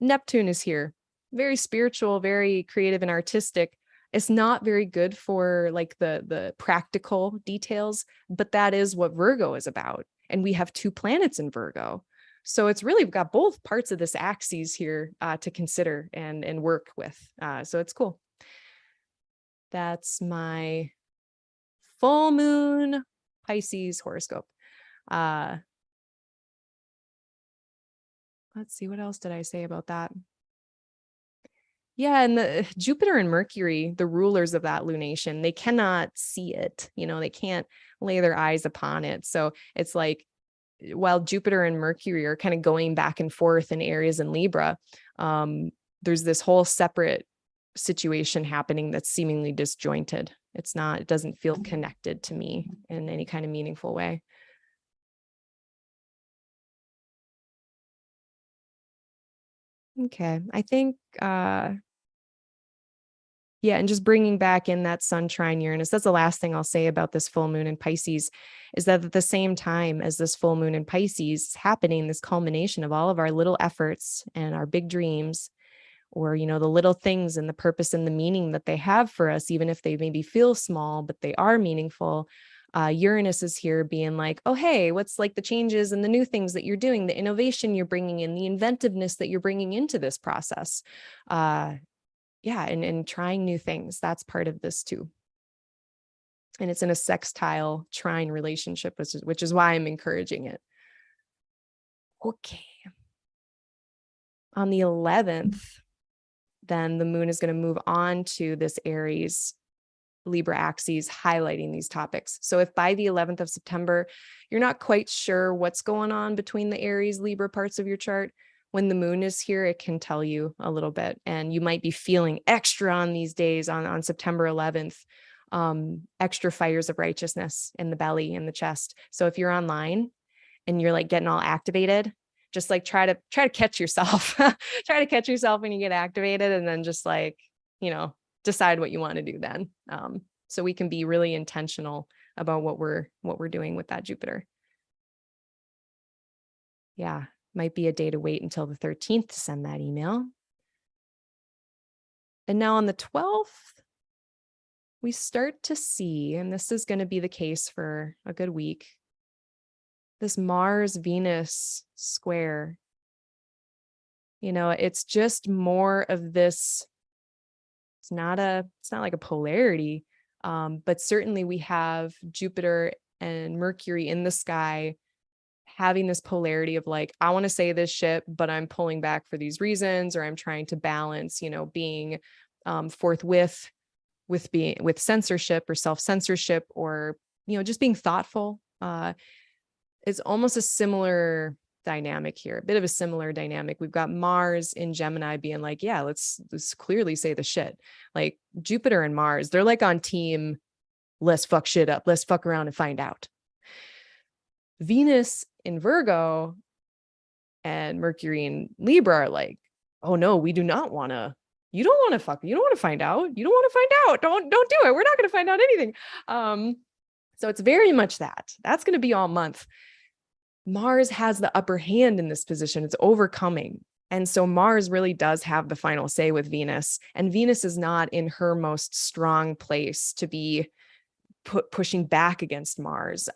Speaker 1: Neptune is here, very spiritual, very creative and artistic. It's not very good for like the practical details, but that is what Virgo is about. And we have 2 planets in Virgo. So it's really, we've got both parts of this axis here to consider and work with. So it's cool. That's my full moon Pisces horoscope. Let's see, what else did I say about that? Yeah, and the Jupiter and Mercury, the rulers of that lunation, they cannot see it. They can't lay their eyes upon it. So it's like, while Jupiter and Mercury are kind of going back and forth in Aries and Libra, there's this whole separate situation happening that's seemingly disjointed. It doesn't feel connected to me in any kind of meaningful way. Okay, I think, yeah, and just bringing back in that Sun trine Uranus, that's the last thing I'll say about this full moon in Pisces, is that at the same time as this full moon in Pisces is happening, this culmination of all of our little efforts and our big dreams, or, the little things and the purpose and the meaning that they have for us, even if they maybe feel small, but they are meaningful. Uranus is here being like, oh, hey, what's like the changes and the new things that you're doing, the innovation you're bringing in, the inventiveness that you're bringing into this process. Yeah, and trying new things. That's part of this too. And it's in a sextile trine relationship, which is why I'm encouraging it. Okay. On the 11th, then the moon is going to move on to this Aries Libra axis, highlighting these topics. So if by the 11th of September, you're not quite sure what's going on between the Aries Libra parts of your chart, when the moon is here, it can tell you a little bit. And you might be feeling extra on these days on September 11th, extra fires of righteousness in the belly, in the chest. So if you're online and you're like getting all activated, just like try to catch yourself, try to catch yourself when you get activated, and then just like, decide what you want to do then. So we can be really intentional about what we're doing with that Jupiter. Yeah, might be a day to wait until the 13th to send that email. And now on the 12th, we start to see, and this is going to be the case for a good week, this Mars-Venus square. It's just more of this. It's not like a polarity, but certainly we have Jupiter and Mercury in the sky having this polarity of like, I want to say this shit, but I'm pulling back for these reasons, or I'm trying to balance, being forthwith with censorship or self-censorship, or, just being thoughtful. It's almost a similar dynamic here, a bit of a similar dynamic. We've got Mars in Gemini being like, yeah, let's clearly say the shit. Like Jupiter and Mars, they're like on team, let's fuck shit up. Let's fuck around and find out. Venus in Virgo and Mercury in Libra are like, oh no, we do not want to. You don't want to fuck. You don't want to find out. You don't want to find out. Don't do it. We're not going to find out anything. So it's very much that. That's going to be all month. Mars has the upper hand in this position. It's overcoming. And so Mars really does have the final say with Venus. And Venus is not in her most strong place to be pushing back against Mars.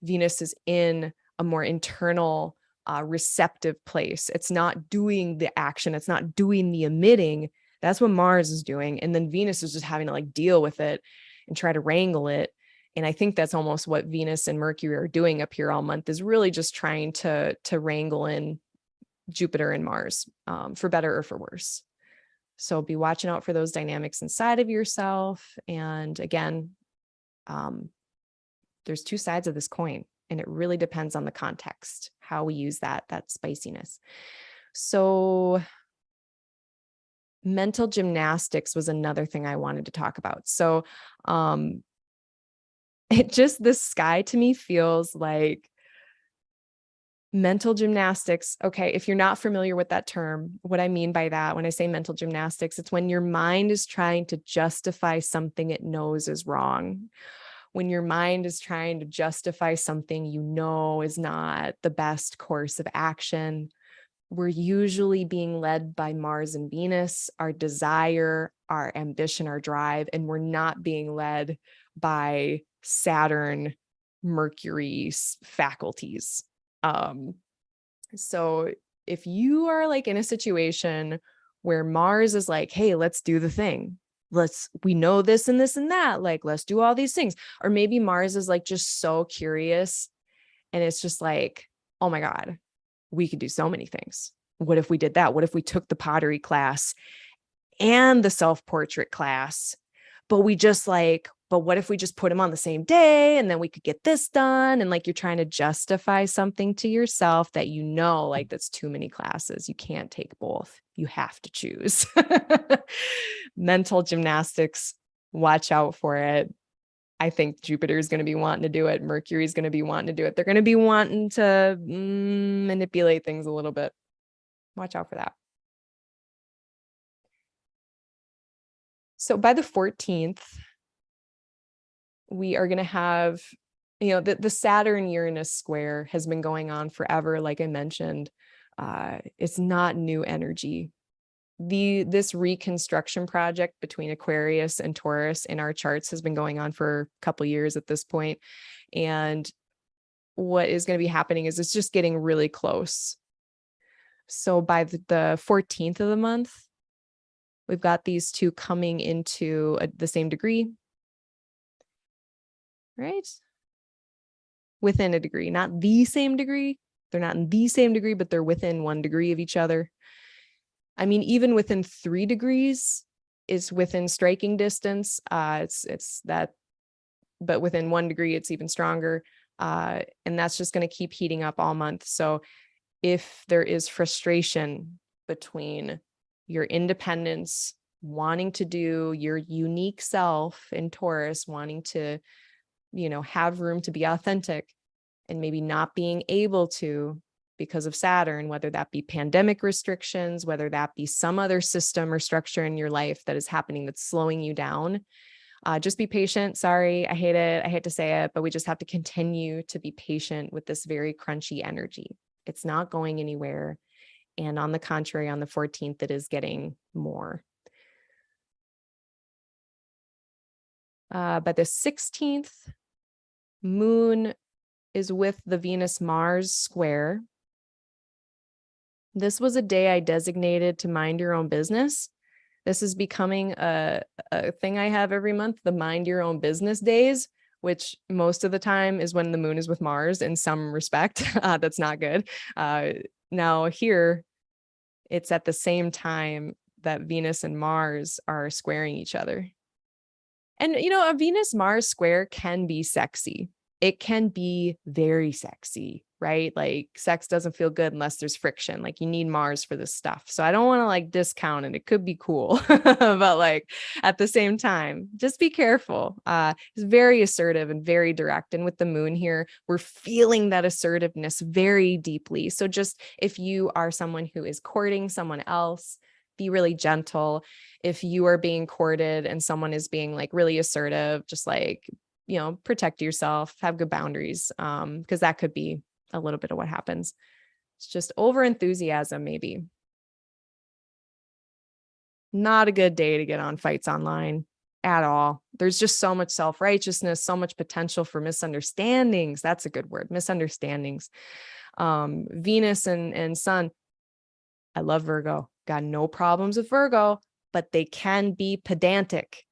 Speaker 1: Venus is in a more internal, receptive place. It's not doing the action. It's not doing the emitting. That's what Mars is doing. And then Venus is just having to like deal with it and try to wrangle it. And I think that's almost what Venus and Mercury are doing up here all month, is really just trying to wrangle in Jupiter and Mars, for better or for worse. So be watching out for those dynamics inside of yourself. And again, there's 2 sides of this coin, and it really depends on the context, how we use that spiciness. So mental gymnastics was another thing I wanted to talk about. So, this sky to me feels like Mental gymnastics. Okay. If you're not familiar with that term, what I mean by that, when I say mental gymnastics, it's when your mind is trying to justify something it knows is wrong. When your mind is trying to justify something you know is not the best course of action, we're usually being led by Mars and Venus, our desire, our ambition, our drive, and we're not being led by Saturn, Mercury's faculties. So if you are like in a situation where Mars is like, hey, let's do the thing. We know this and this and that. Like, let's do all these things. Or maybe Mars is like just so curious and it's just like, oh my God, we could do so many things. What if we did that? What if we took the pottery class and the self-portrait class? But what if we just put them on the same day and then we could get this done? And like, you're trying to justify something to yourself that you know, like that's too many classes. You can't take both. You have to choose. Mental gymnastics, watch out for it. I think Jupiter is going to be wanting to do it. Mercury is going to be wanting to do it. They're going to be wanting to manipulate things a little bit. Watch out for that. So by the 14th, we are going to have, the Saturn-Uranus square has been going on forever. Like I mentioned, it's not new energy. This reconstruction project between Aquarius and Taurus in our charts has been going on for a couple years at this point. And what is going to be happening is it's just getting really close. So by the 14th of the month, we've got these two coming into the same degree, right? Within a degree, not the same degree. They're not in the same degree, but they're within 1 degree of each other. I mean, even within 3 degrees is within striking distance. It's that, but within 1 degree, it's even stronger. And that's just going to keep heating up all month. So if there is frustration between your independence, wanting to do your unique self in Taurus, wanting to, have room to be authentic and maybe not being able to because of Saturn, whether that be pandemic restrictions, whether that be some other system or structure in your life that is happening that's slowing you down. Just be patient. Sorry, I hate it. I hate to say it, but we just have to continue to be patient with this very crunchy energy. It's not going anywhere. And on the contrary, on the 14th, it is getting more. By the 16th, Moon is with the Venus-Mars square. This was a day I designated to mind your own business. This is becoming a thing I have every month, the mind your own business days, which most of the time is when the moon is with Mars in some respect. That's not good. Now here, it's at the same time that Venus and Mars are squaring each other. And, a Venus-Mars square can be sexy. It can be very sexy, right? Like sex doesn't feel good unless there's friction. Like you need Mars for this stuff. So I don't want to like discount it. It could be cool, but like at the same time, just be careful. It's very assertive and very direct. And with the moon here, we're feeling that assertiveness very deeply. So just if you are someone who is courting someone else, be really gentle. If you are being courted and someone is being like really assertive, just like, protect yourself, have good boundaries, because that could be a little bit of what happens. It's just over enthusiasm, maybe. Not a good day to get on fights online at all. There's just so much self-righteousness, so much potential for misunderstandings. That's a good word, misunderstandings. Venus and Sun. I love Virgo. Got no problems with Virgo, but they can be pedantic.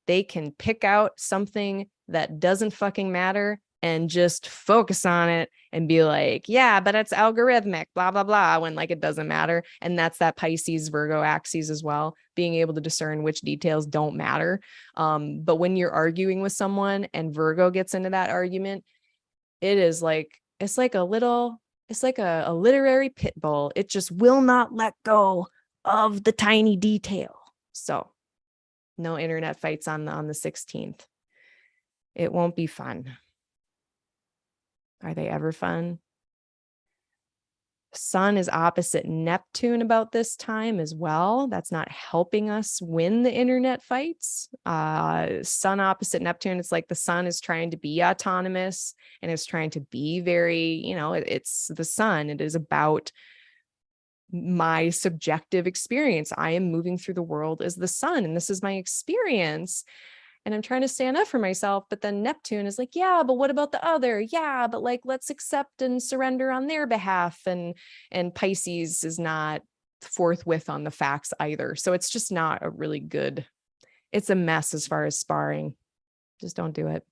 Speaker 1: They can pick out something that doesn't fucking matter and just focus on it and be like, yeah, but it's algorithmic, blah, blah, blah, when like it doesn't matter. And that's that Pisces Virgo axis as well, being able to discern which details don't matter. But when you're arguing with someone and Virgo gets into that argument, it's like a literary pit bull. It just will not let go of the tiny detail. So no internet fights on the 16th. It won't be fun. Are they ever fun? Sun is opposite Neptune about this time as well. That's not helping us win the internet fights. Sun opposite Neptune, it's like the sun is trying to be autonomous and it's trying to be very, it's the sun. It is about my subjective experience. I am moving through the world as the sun, and this is my experience. And I'm trying to stand up for myself, but then Neptune is like, yeah, but what about the other? Yeah, but like, let's accept and surrender on their behalf. And Pisces is not forthwith on the facts either. So it's just not a really good, it's a mess as far as sparring. Just don't do it.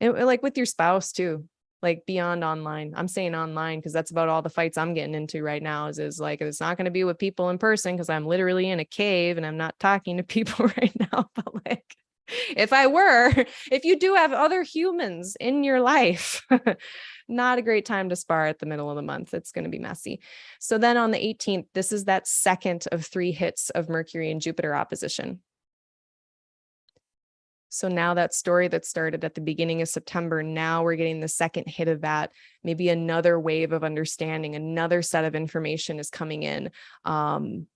Speaker 1: And like with your spouse too, like beyond online. I'm saying online because that's about all the fights I'm getting into right now is like, it's not going to be with people in person because I'm literally in a cave and I'm not talking to people right now. But like, if I were, if you do have other humans in your life, not a great time to spar at the middle of the month. It's going to be messy. So then on the 18th, this is that second of 3 hits of Mercury and Jupiter opposition. So now that story that started at the beginning of September, now we're getting the second hit of that. Maybe another wave of understanding, another set of information is coming in, added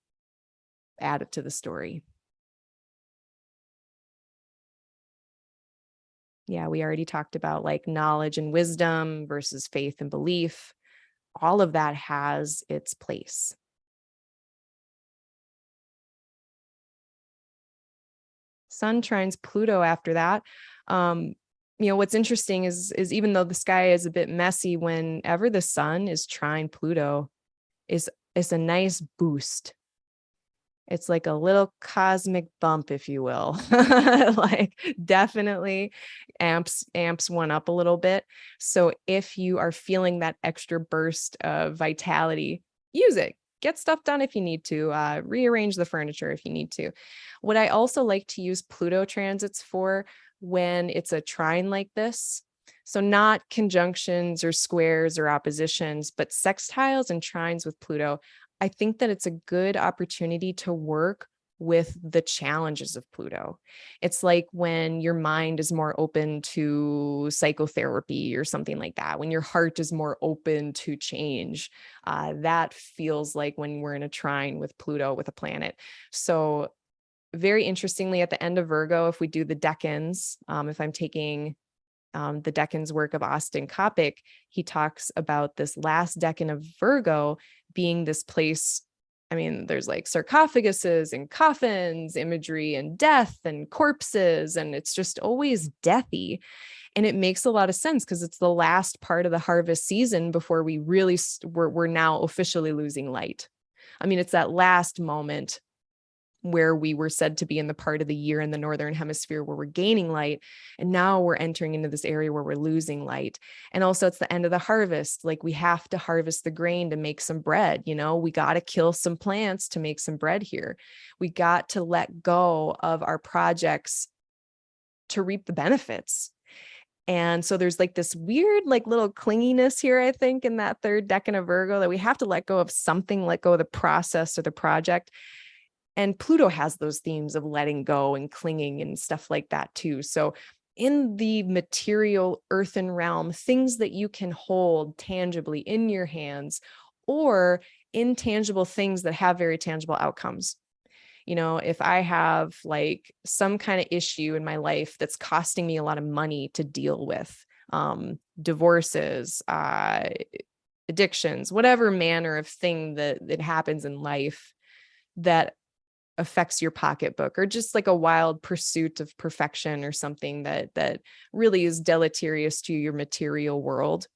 Speaker 1: to the story. Yeah, we already talked about like knowledge and wisdom versus faith and belief. All of that has its place. Sun trines Pluto after that. What's interesting is even though the sky is a bit messy, whenever the sun is trine Pluto, is a nice boost. It's like a little cosmic bump, if you will. Like definitely amps one up a little bit. So if you are feeling that extra burst of vitality, use it. Get stuff done if you need to, rearrange the furniture if you need to. What I also like to use Pluto transits for when it's a trine like this, so not conjunctions or squares or oppositions, but sextiles and trines with Pluto, I think that it's a good opportunity to work with the challenges of Pluto. It's like when your mind is more open to psychotherapy or something like that, when your heart is more open to change, that feels like when we're in a trine with Pluto, with a planet. So very interestingly, at the end of Virgo, if we do the decans, if I'm taking the decans work of Austin Coppock, he talks about this last decan of Virgo being this place. I mean, there's like sarcophaguses and coffins, imagery and death and corpses, and it's just always deathy. And it makes a lot of sense because it's the last part of the harvest season before we really, we're now officially losing light. I mean, it's that last moment where we were said to be in the part of the year in the northern hemisphere where we're gaining light, and now we're entering into this area where we're losing light. And also it's the end of the harvest. Like we have to harvest the grain to make some bread. We got to kill some plants to make some bread here. We got to let go of our projects to reap the benefits. And so there's like this weird, like little clinginess here, I think, in that third decan of Virgo, that we have to let go of something, let go of the process or the project. And Pluto has those themes of letting go and clinging and stuff like that too. So in the material earthen realm, things that you can hold tangibly in your hands, or intangible things that have very tangible outcomes. If I have like some kind of issue in my life that's costing me a lot of money to deal with, divorces, addictions, whatever manner of thing that happens in life that affects your pocketbook, or just like a wild pursuit of perfection or something that really is deleterious to your material world.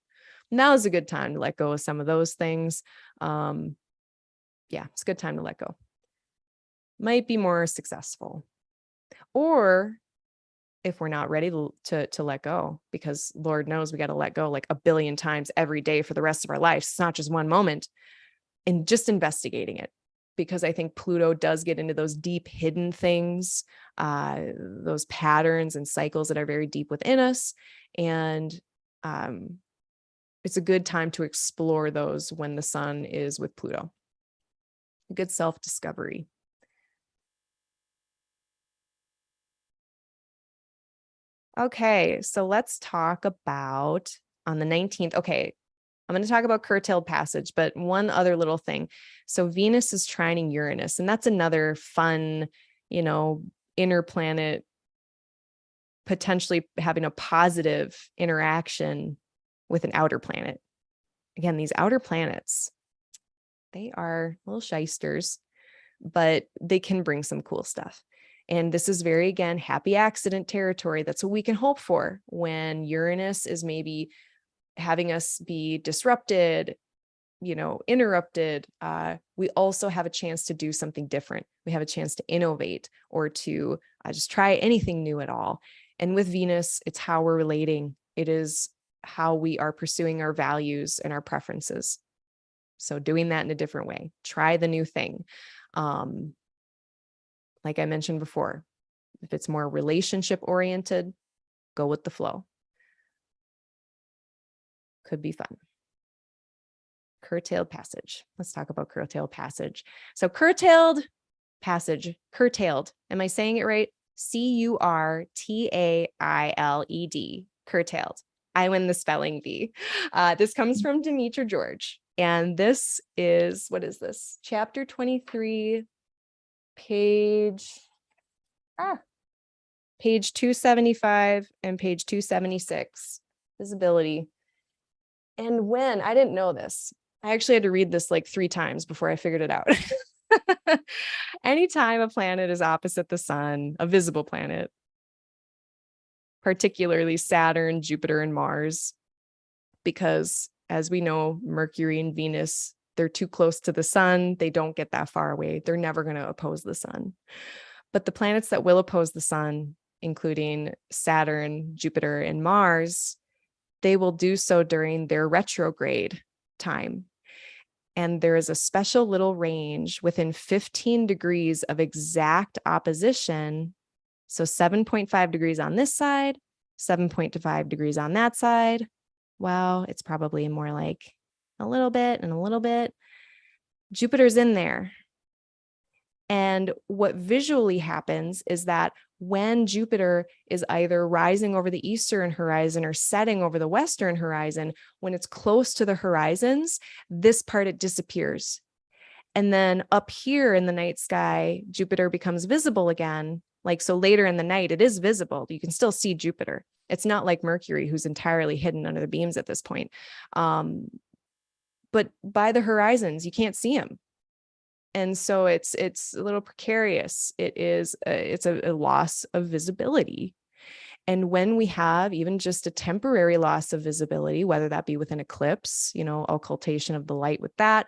Speaker 1: Now is a good time to let go of some of those things. Yeah, it's a good time to let go. Might be more successful. Or if we're not ready to let go, because Lord knows we got to let go like a billion times every day for the rest of our lives. It's not just one moment, and just investigating it. Because I think Pluto does get into those deep hidden things, those patterns and cycles that are very deep within us. And it's a good time to explore those when the sun is with Pluto. A good self-discovery. Okay, so let's talk about on the 19th. Okay, I'm going to talk about curtailed passage, but one other little thing. So Venus is trining Uranus, and that's another fun, inner planet potentially having a positive interaction with an outer planet. Again, these outer planets, they are little shysters, but they can bring some cool stuff. And this is very, again, happy accident territory. That's what we can hope for when Uranus is maybe having us be disrupted, interrupted. We also have a chance to do something different. We have a chance to innovate or to just try anything new at all. And with Venus, it's how we're relating. It is how we are pursuing our values and our preferences. So doing that in a different way, try the new thing. Like I mentioned before, if it's more relationship oriented, go with the flow. Could be fun. Curtailed passage. Let's talk about curtailed passage. So curtailed passage, curtailed. Am I saying it right? Curtailed, curtailed. I win the spelling bee. This comes from Demetra George. And this is, what is this? Chapter 23, page 275 and page 276, visibility. And when, I didn't know this. I actually had to read this like 3 times before I figured it out. Anytime a planet is opposite the sun, a visible planet, particularly Saturn, Jupiter, and Mars, because as we know, Mercury and Venus, they're too close to the sun. They don't get that far away. They're never going to oppose the sun. But the planets that will oppose the sun, including Saturn, Jupiter, and Mars, they will do so during their retrograde time. And there is a special little range within 15 degrees of exact opposition. So 7.5 degrees on this side, 7.5 degrees on that side. Wow, it's probably more like a little bit and a little bit. Jupiter's in there. And what visually happens is that when Jupiter is either rising over the eastern horizon or setting over the western horizon, when it's close to the horizons, this part, it disappears. And then up here in the night sky, Jupiter becomes visible again. Like, so later in the night, it is visible. You can still see Jupiter. It's not like Mercury, who's entirely hidden under the beams at this point. But by the horizons, you can't see him. And so it's a little precarious. It's a loss of visibility. And when we have even just a temporary loss of visibility, whether that be with an eclipse, occultation of the light with that,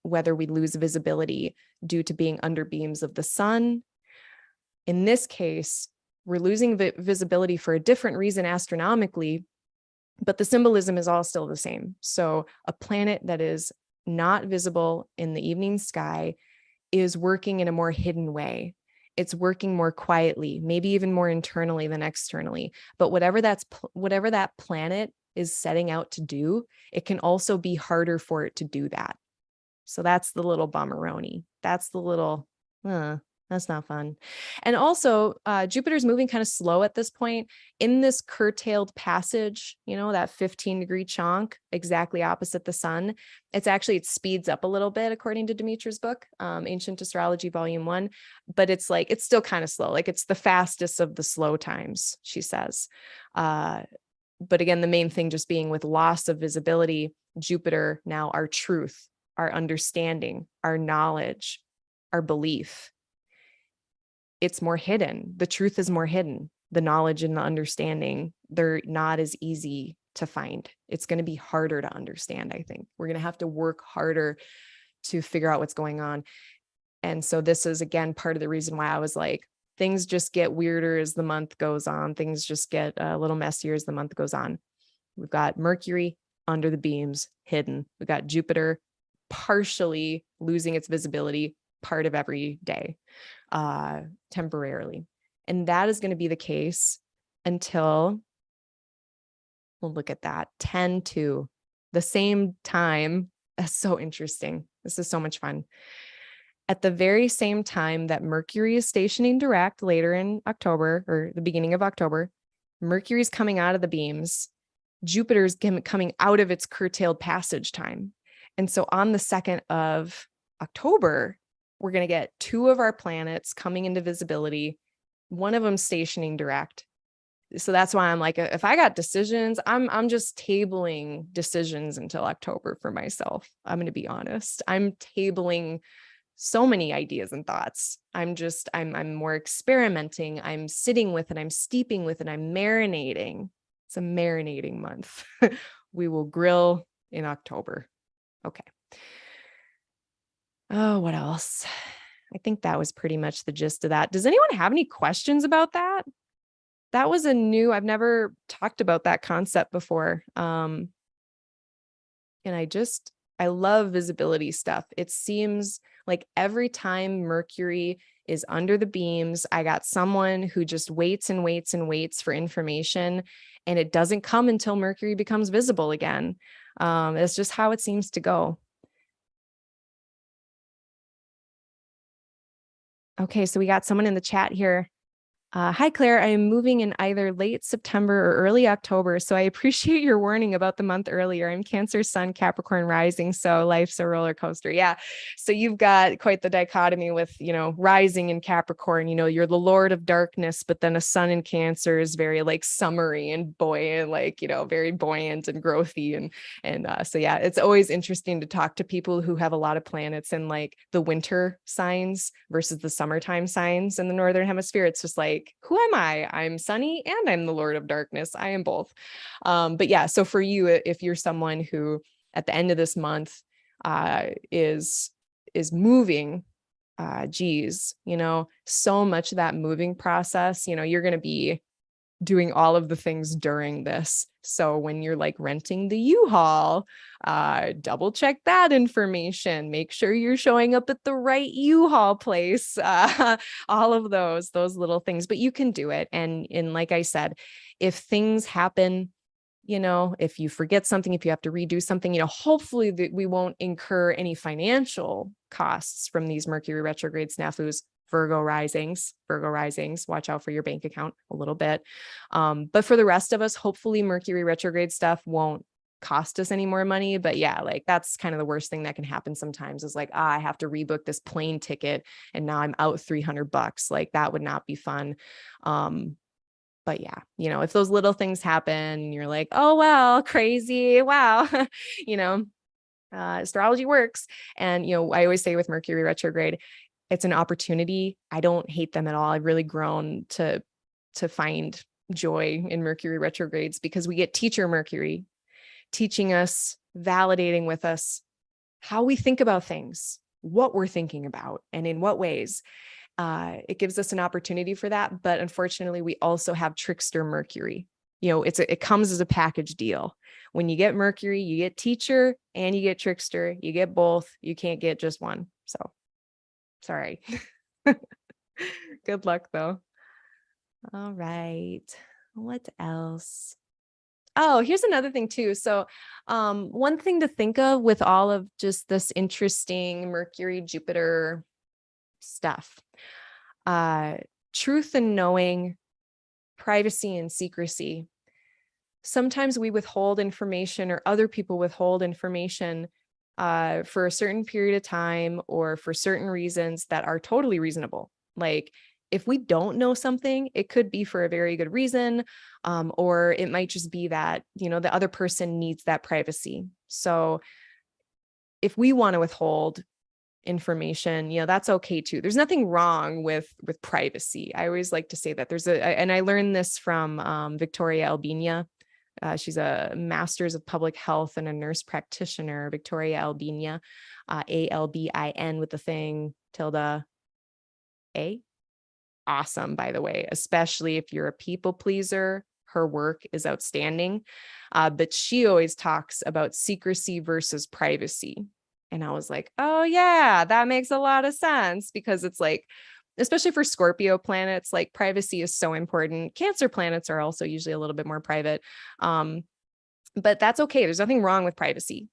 Speaker 1: whether we lose visibility due to being under beams of the sun, in this case, we're losing visibility for a different reason astronomically, but the symbolism is all still the same. So a planet that is not visible in the evening sky is working in a more hidden way. It's working more quietly, maybe even more internally than externally. But whatever that planet is setting out to do, it can also be harder for it to do that. So that's the little bummeroni. That's the little, that's not fun. And also, Jupiter's moving kind of slow at this point in this curtailed passage, that 15-degree chunk exactly opposite the sun. It speeds up a little bit, according to Demetra's book, Ancient Astrology, Volume 1. But it's still kind of slow. Like, it's the fastest of the slow times, she says. But again, the main thing just being with loss of visibility, Jupiter, now our truth, our understanding, our knowledge, our belief. It's more hidden. The truth is more hidden. The knowledge and the understanding, they're not as easy to find. It's going to be harder to understand, I think. We're going to have to work harder to figure out what's going on. And so this is, again, part of the reason why I was like, things just get weirder as the month goes on. Things just get a little messier as the month goes on. We've got Mercury under the beams, hidden. We've got Jupiter partially losing its visibility part of every day, temporarily. And that is going to be the case until, we'll look at that, 10-2, the same time. That's so interesting. This is so much fun. At the very same time that Mercury is stationing direct later in October, or the beginning of October, Mercury's coming out of the beams Jupiter's coming out of its curtailed passage time. And so on the 2nd of October, we're going to get 2 of our planets coming into visibility, one of them stationing direct. So that's why I'm like, if I got decisions, I'm just tabling decisions until October for myself. I'm going to be honest. I'm tabling so many ideas and thoughts. I'm more experimenting. I'm sitting with it. I'm steeping with it. I'm marinating. It's a marinating month. We will grill in October. Okay. Oh, what else? I think that was pretty much the gist of that. Does anyone have any questions about that? That was I've never talked about that concept before. And I love visibility stuff. It seems like every time Mercury is under the beams, I got someone who just waits and waits and waits for information, and it doesn't come until Mercury becomes visible again. It's just how it seems to go. Okay, so we got someone in the chat here. Hi, Claire. I am moving in either late September or early October, so I appreciate your warning about the month earlier. I'm Cancer Sun, Capricorn rising, so life's a roller coaster. Yeah. So you've got quite the dichotomy with, rising in Capricorn, you're the Lord of darkness, but then a sun in Cancer is very like summery and buoyant, like, very buoyant and growthy. So yeah, it's always interesting to talk to people who have a lot of planets in like the winter signs versus the summertime signs in the Northern Hemisphere. It's just like, who am I? I'm sunny and I'm the Lord of darkness. I am both. But yeah, so for you, if you're someone who at the end of this month is moving, so much of that moving process, you're going to be doing all of the things during this. So when you're like renting the U-Haul, double check that information, make sure you're showing up at the right U-Haul place, all of those little things, but you can do it. And like I said, if things happen, if you forget something, if you have to redo something, hopefully that we won't incur any financial costs from these Mercury retrograde snafus. Virgo risings, watch out for your bank account a little bit. But for the rest of us, hopefully Mercury retrograde stuff won't cost us any more money. But yeah, like that's kind of the worst thing that can happen sometimes is like, I have to rebook this plane ticket and now I'm out $300. Like that would not be fun. But yeah, if those little things happen, you're like, oh, well, crazy. Wow. Astrology works. And, I always say with Mercury retrograde, it's an opportunity. I don't hate them at all. I've really grown to find joy in Mercury retrogrades because we get teacher Mercury teaching us, validating with us how we think about things, what we're thinking about, and in what ways. It gives us an opportunity for that. But unfortunately, we also have trickster Mercury. It comes as a package deal. When you get Mercury, you get teacher and you get trickster. You get both. You can't get just one. So sorry. Good luck though. All right. What else? Oh, here's another thing too. So, one thing to think of with all of just this interesting Mercury, Jupiter stuff, truth and knowing, privacy and secrecy. Sometimes we withhold information or other people withhold information for a certain period of time or for certain reasons that are totally reasonable. Like if we don't know something, it could be for a very good reason, or it might just be that, the other person needs that privacy. So if we want to withhold information, that's okay too. There's nothing wrong with privacy. I always like to say that and I learned this from Victoria Albina. She's a master's of public health and a nurse practitioner, Victoria Albina, Albin with the thing, tilde A. Awesome, by the way, especially if you're a people pleaser. Her work is outstanding. But she always talks about secrecy versus privacy. And I was like, oh yeah, that makes a lot of sense because it's like, especially for Scorpio planets, like privacy is so important. Cancer planets are also usually a little bit more private. But that's okay. There's nothing wrong with privacy.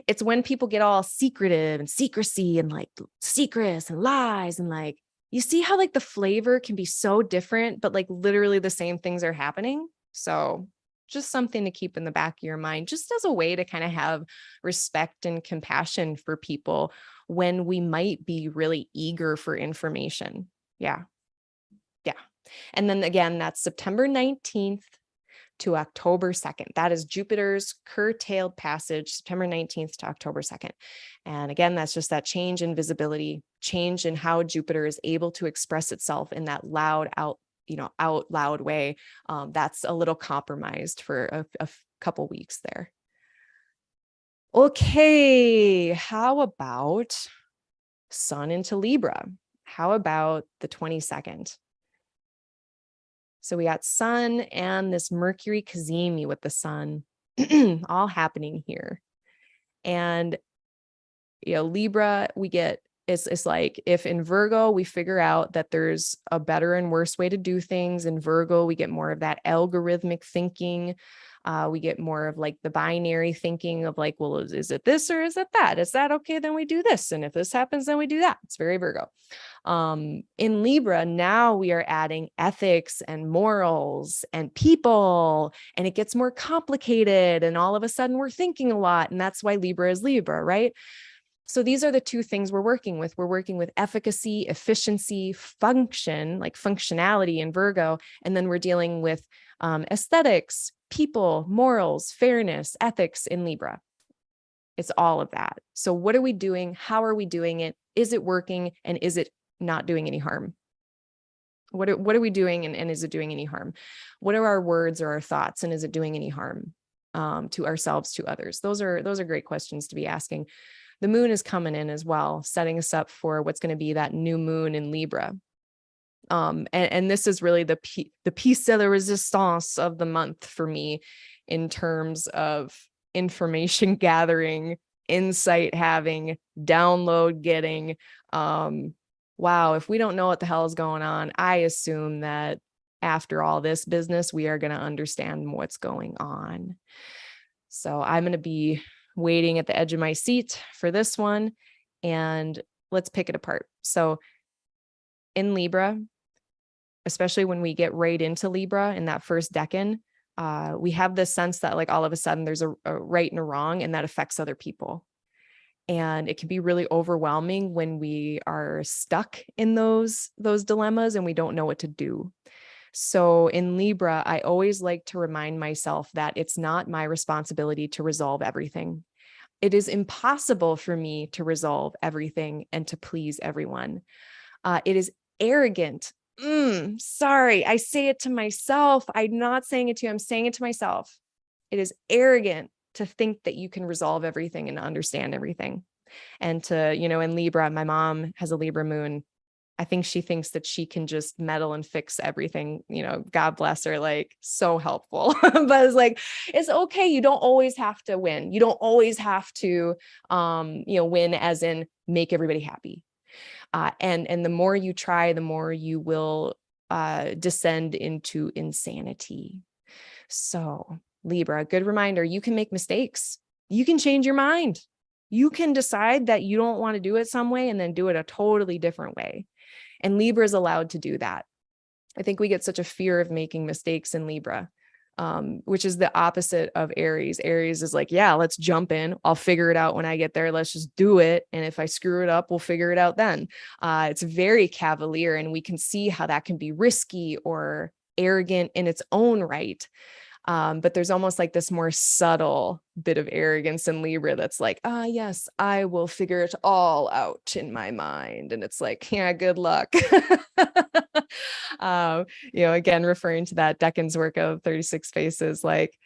Speaker 1: It's when people get all secretive and secrecy and like secrets and lies and like, you see how like the flavor can be so different, but like literally the same things are happening. So Just something to keep in the back of your mind, just as a way to kind of have respect and compassion for people when we might be really eager for information. Yeah. Yeah. And then again, that's September 19th to October 2nd. That is Jupiter's curtailed passage, September 19th to October 2nd. And again, that's just that change in visibility, change in how Jupiter is able to express itself in that out loud way. That's a little compromised for a couple weeks there. Okay, how about Sun into Libra? How about the 22nd? So we got Sun and this Mercury Cazimi with the Sun all happening here. And, Libra, we get, it's like if in Virgo, we figure out that there's a better and worse way to do things. In Virgo, we get more of that algorithmic thinking. We get more of like the binary thinking of like, well, is it this or is it that? Is that okay? Then we do this. And if this happens, then we do that. It's very Virgo. In Libra, now we are adding ethics and morals and people, and it gets more complicated. And all of a sudden we're thinking a lot. And that's why Libra is Libra, right? So these are the two things we're working with. We're working with efficacy, efficiency, function, like functionality in Virgo. And then we're dealing with aesthetics, people, morals, fairness, ethics in Libra. It's all of that. So what are we doing? How are we doing it? Is it working? And is it not doing any harm? What are we doing? And is it doing any harm? What are our words or our thoughts? And is it doing any harm to ourselves, to others? Those are great questions to be asking. The moon is coming in as well, setting us up for what's going to be that new moon in Libra. And this is really the piece de la resistance of the month for me in terms of information gathering, insight having, download getting. Wow, if we don't know what the hell is going on, I assume that after all this business, we are going to understand what's going on. So I'm going to be waiting at the edge of my seat for this one, and let's pick it apart. So in Libra, especially when we get right into Libra in that first decan, we have this sense that like all of a sudden there's a right and a wrong, and that affects other people. And it can be really overwhelming when we are stuck in those dilemmas and we don't know what to do. So in Libra, I always like to remind myself that it's not my responsibility to resolve everything. It is impossible for me to resolve everything and to please everyone. It is arrogant. Sorry, I say it to myself. I'm not saying it to you. I'm saying it to myself. It is arrogant to think that you can resolve everything and understand everything. And to, in Libra, my mom has a Libra moon. I think she thinks that she can just meddle and fix everything, God bless her, like so helpful. But it's like, it's okay. You don't always have to win. You don't always have to, win as in make everybody happy. And the more you try, the more you will descend into insanity. So Libra, a good reminder, you can make mistakes. You can change your mind. You can decide that you don't want to do it some way and then do it a totally different way. And Libra is allowed to do that. I think we get such a fear of making mistakes in Libra, which is the opposite of Aries. Aries is like, yeah, let's jump in. I'll figure it out when I get there. Let's just do it. And if I screw it up, we'll figure it out then. It's very cavalier, and we can see how that can be risky or arrogant in its own right. But there's almost like this more subtle bit of arrogance in Libra that's like, yes, I will figure it all out in my mind. And it's like, yeah, good luck. Again, referring to that Decan's work of 36 Faces, like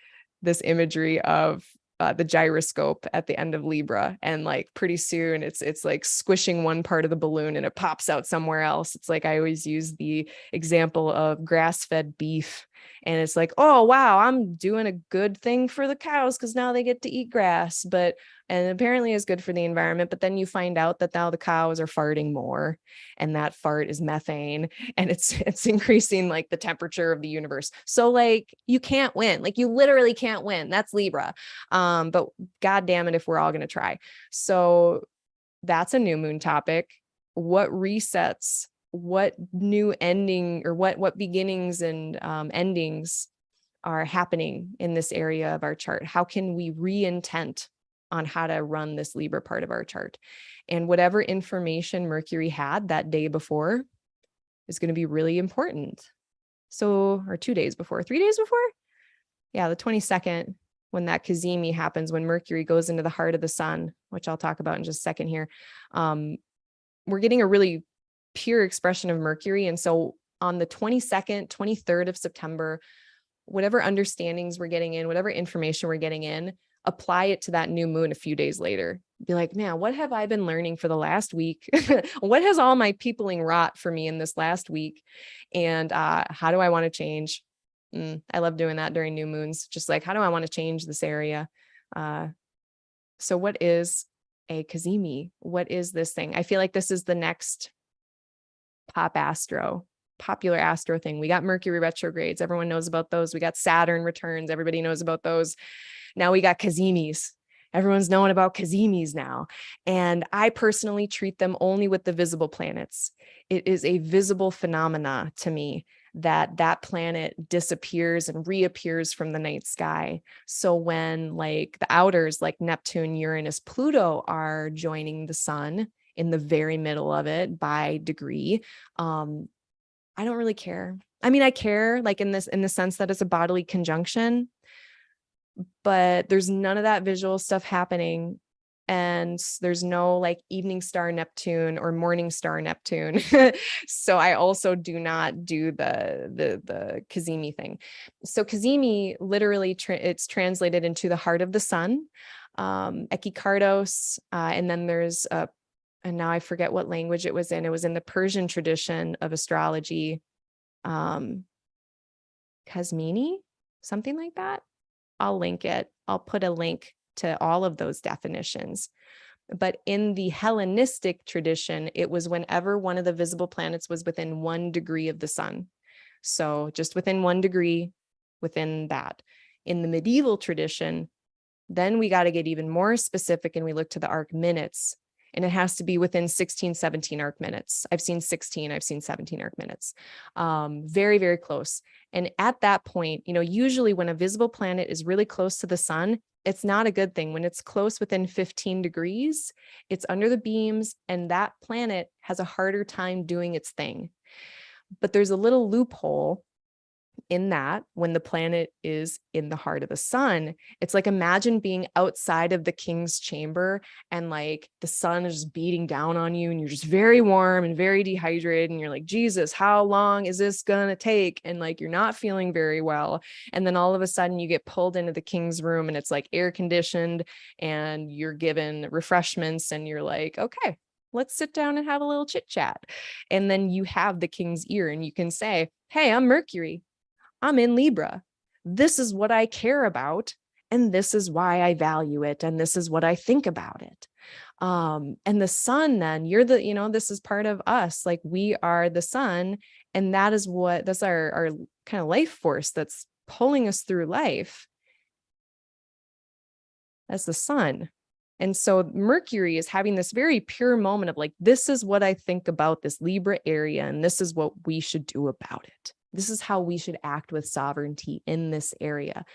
Speaker 1: this imagery of the gyroscope at the end of Libra. And like pretty soon it's like squishing one part of the balloon and it pops out somewhere else. It's like, I always use the example of grass-fed beef. And it's like, oh, wow, I'm doing a good thing for the cows because now they get to eat grass. And apparently it's good for the environment. But then you find out that now the cows are farting more, and that fart is methane, and it's increasing like the temperature of the universe. So like you can't win. Like you literally can't win. That's Libra. But God damn it, if we're all going to try. So that's a new moon topic. What resets, what new ending, or what beginnings and endings are happening in this area of our chart? How can we re-intent on how to run this Libra part of our chart? And whatever information Mercury had that day before is going to be really important. So, or 2 days before, 3 days before? Yeah, the 22nd, when that Cazimi happens, when Mercury goes into the heart of the sun, which I'll talk about in just a second here. We're getting a really pure expression of Mercury. And so on the 22nd, 23rd of September, whatever understandings we're getting in, whatever information we're getting in, apply it to that new moon a few days later. Be like, man, what have I been learning for the last week? What has all my peopling wrought for me in this last week? And how do I want to change? I love doing that during new moons. Just like, how do I want to change this area? So what is a Cazimi? What is this thing? I feel like this is the next popular astro thing. We got Mercury retrogrades. Everyone knows about those. We got Saturn returns. Everybody knows about those. Now we got Cazimis. Everyone's knowing about Cazimis now. And I personally treat them only with the visible planets. It is a visible phenomena to me that planet disappears and reappears from the night sky. So when like the outers like Neptune, Uranus, Pluto are joining the sun in the very middle of it by degree, I don't really care. I mean, I care like in the sense that it's a bodily conjunction, but there's none of that visual stuff happening. And there's no like evening star Neptune or morning star Neptune. So I also do not do the Cazimi thing. So Cazimi literally it's translated into the heart of the sun, Ekikardos, and then there's and now I forget what language it was in. It was in the Persian tradition of astrology, Kazmini, something like that. I'll link it. I'll put a link to all of those definitions. But in the Hellenistic tradition, it was whenever one of the visible planets was within 1 degree of the sun. So just within 1 degree within that. In the medieval tradition, then we got to get even more specific and we look to the arc minutes. And it has to be within 16, 17 arc minutes. I've seen 16, I've seen 17 arc minutes. Very, very close. And at that point, usually when a visible planet is really close to the sun, it's not a good thing. When it's close within 15 degrees, it's under the beams and that planet has a harder time doing its thing. But there's a little loophole in that when the planet is in the heart of the sun, it's like, imagine being outside of the king's chamber and like the sun is just beating down on you and you're just very warm and very dehydrated. And you're like, Jesus, how long is this going to take? And like, you're not feeling very well. And then all of a sudden you get pulled into the king's room and it's like air conditioned and you're given refreshments and you're like, okay, let's sit down and have a little chit chat. And then you have the king's ear and you can say, hey, I'm Mercury. I'm in Libra. This is what I care about. And this is why I value it. And this is what I think about it. And the sun, then this is part of us. Like we are the sun. And that's our kind of life force that's pulling us through life. That's the sun. And so Mercury is having this very pure moment of like, this is what I think about this Libra area. And this is what we should do about it. This is how we should act with sovereignty in this area.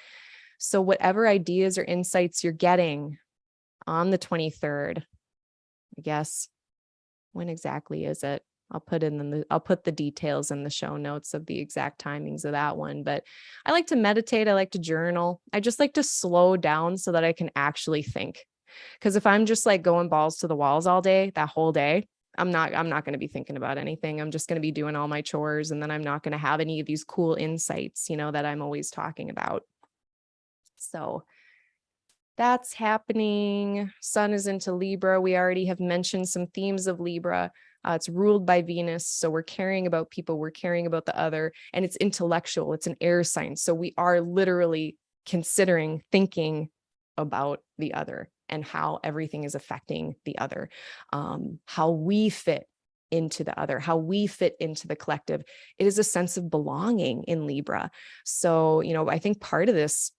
Speaker 1: So whatever ideas or insights you're getting on the 23rd, I guess, when exactly is it? I'll put the details in the show notes of the exact timings of that one. But I like to meditate. I like to journal. I just like to slow down so that I can actually think. Because if I'm just like going balls to the walls all day, that whole day, I'm not going to be thinking about anything. I'm just going to be doing all my chores. And then I'm not going to have any of these cool insights, that I'm always talking about. So that's happening. Sun is into Libra. We already have mentioned some themes of Libra. It's ruled by Venus. So we're caring about people. We're caring about the other. And it's intellectual. It's an air sign. So we are literally thinking about the other and how everything is affecting the other, how we fit into the other, how we fit into the collective. It is a sense of belonging in Libra. So, I think part of this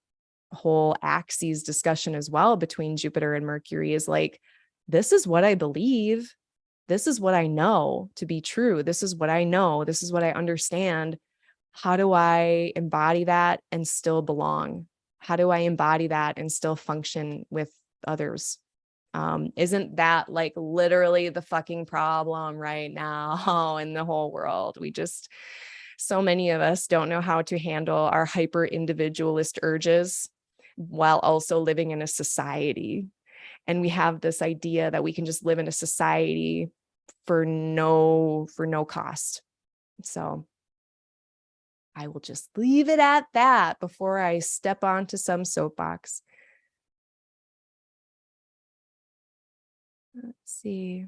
Speaker 1: whole axis discussion as well between Jupiter and Mercury is like, this is what I believe. This is what I know to be true. This is what I know. This is what I understand. How do I embody that and still belong? How do I embody that and still function with others? Isn't that like literally the fucking problem right now in the whole world? So many of us don't know how to handle our hyper individualist urges while also living in a society. And we have this idea that we can just live in a society for no cost. So I will just leave it at that before I step onto some soapbox. Let's see.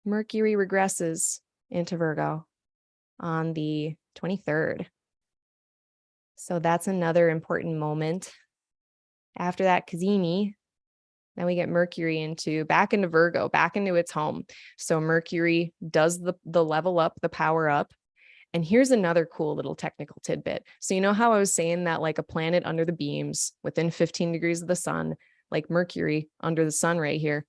Speaker 1: Mercury regresses into Virgo on the 23rd. So that's another important moment. After that, Cazimi, then we get Mercury back into Virgo, back into its home. So Mercury does the level up, the power up. And here's another cool little technical tidbit. So you know how I was saying that like a planet under the beams within 15 degrees of the sun, like Mercury under the sun right here,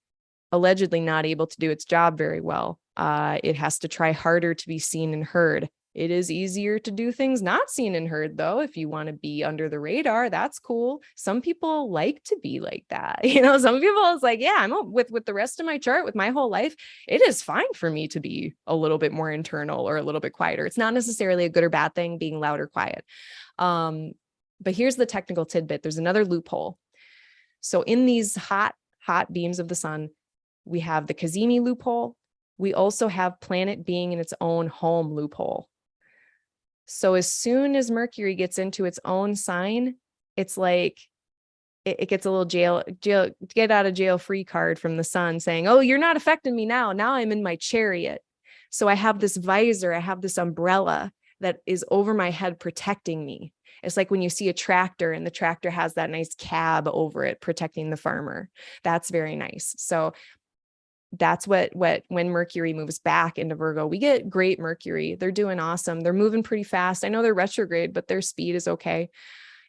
Speaker 1: allegedly not able to do its job very well. It has to try harder to be seen and heard. It is easier to do things not seen and heard, though. If you want to be under the radar, that's cool. Some people like to be like that. Some people is like, yeah, I'm with the rest of my chart, with my whole life. It is fine for me to be a little bit more internal or a little bit quieter. It's not necessarily a good or bad thing being loud or quiet. But here's the technical tidbit. There's another loophole. So in these hot beams of the sun, we have the Cazimi loophole. We also have planet being in its own home loophole. So as soon as Mercury gets into its own sign, it's like it gets a little get out of jail free card from the sun saying, oh, you're not affecting me now. Now I'm in my chariot. So I have this visor, I have this umbrella that is over my head protecting me. It's like when you see a tractor and the tractor has that nice cab over it protecting the farmer. That's very nice. So that's when Mercury moves back into Virgo, we get great Mercury. They're doing awesome. They're moving pretty fast. I know they're retrograde, but their speed is okay.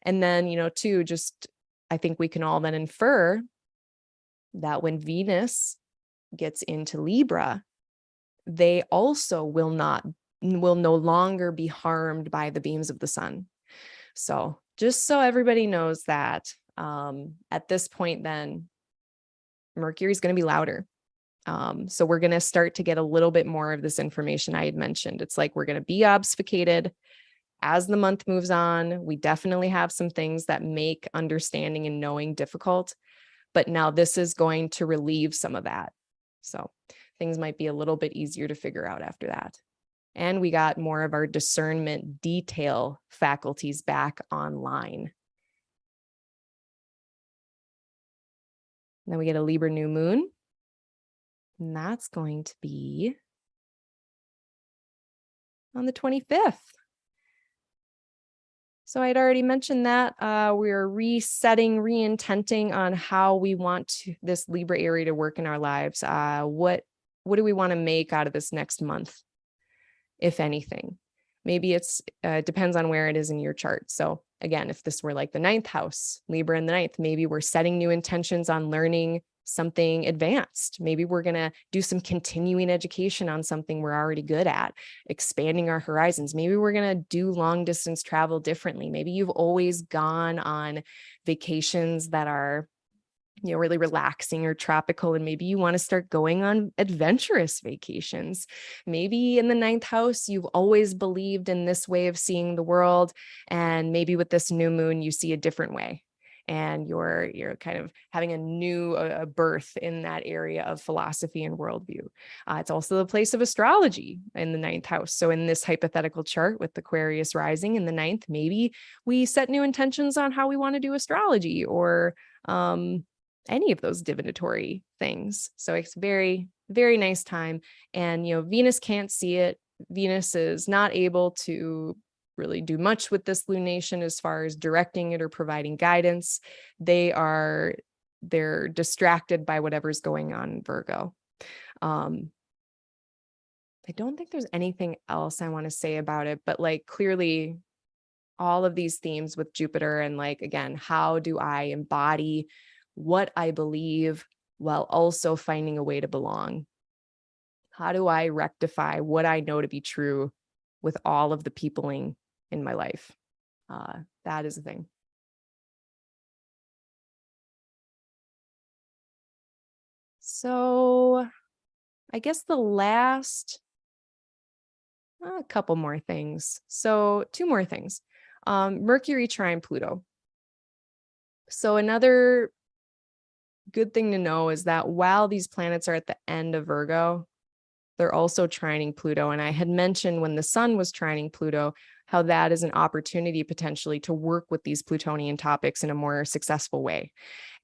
Speaker 1: And then, too, just I think we can all then infer that when Venus gets into Libra, they also will no longer be harmed by the beams of the sun. So just so everybody knows that at this point, then Mercury's going to be louder. So we're going to start to get a little bit more of this information I had mentioned. It's like we're going to be obfuscated as the month moves on. We definitely have some things that make understanding and knowing difficult, but now this is going to relieve some of that. So things might be a little bit easier to figure out after that. And we got more of our discernment detail faculties back online. Then we get a Libra New Moon. And that's going to be on the 25th. So I'd already mentioned that we're resetting, re-intenting on how we want this Libra area to work in our lives. What do we want to make out of this next month, if anything? Maybe it's depends on where it is in your chart. So again, if this were like the 9th house, Libra in the 9th, maybe we're setting new intentions on learning something advanced. Maybe we're going to do some continuing education on something we're already good at, expanding our horizons. Maybe we're going to do long distance travel differently. Maybe you've always gone on vacations that are really relaxing or tropical, and maybe you want to start going on adventurous vacations. Maybe in the 9th house, you've always believed in this way of seeing the world, and maybe with this new moon, you see a different way. And you're kind of having a new birth in that area of philosophy and worldview. It's also the place of astrology in the 9th house. So in this hypothetical chart with Aquarius rising in the 9th, maybe we set new intentions on how we want to do astrology or any of those divinatory things. So it's very, very nice time. And, Venus can't see it. Venus is not able to really do much with this lunation as far as directing it or providing guidance. They're distracted by whatever's going on in Virgo. I don't think there's anything else I want to say about it, but clearly all of these themes with Jupiter and again, how do I embody what I believe while also finding a way to belong? How do I rectify what I know to be true with all of the peopling in my life. That is the thing. So I guess the last, a couple more things. So 2 more things. Mercury trine Pluto. So another good thing to know is that while these planets are at the end of Virgo, they're also trining Pluto. And I had mentioned when the sun was trining Pluto, how that is an opportunity potentially to work with these Plutonian topics in a more successful way.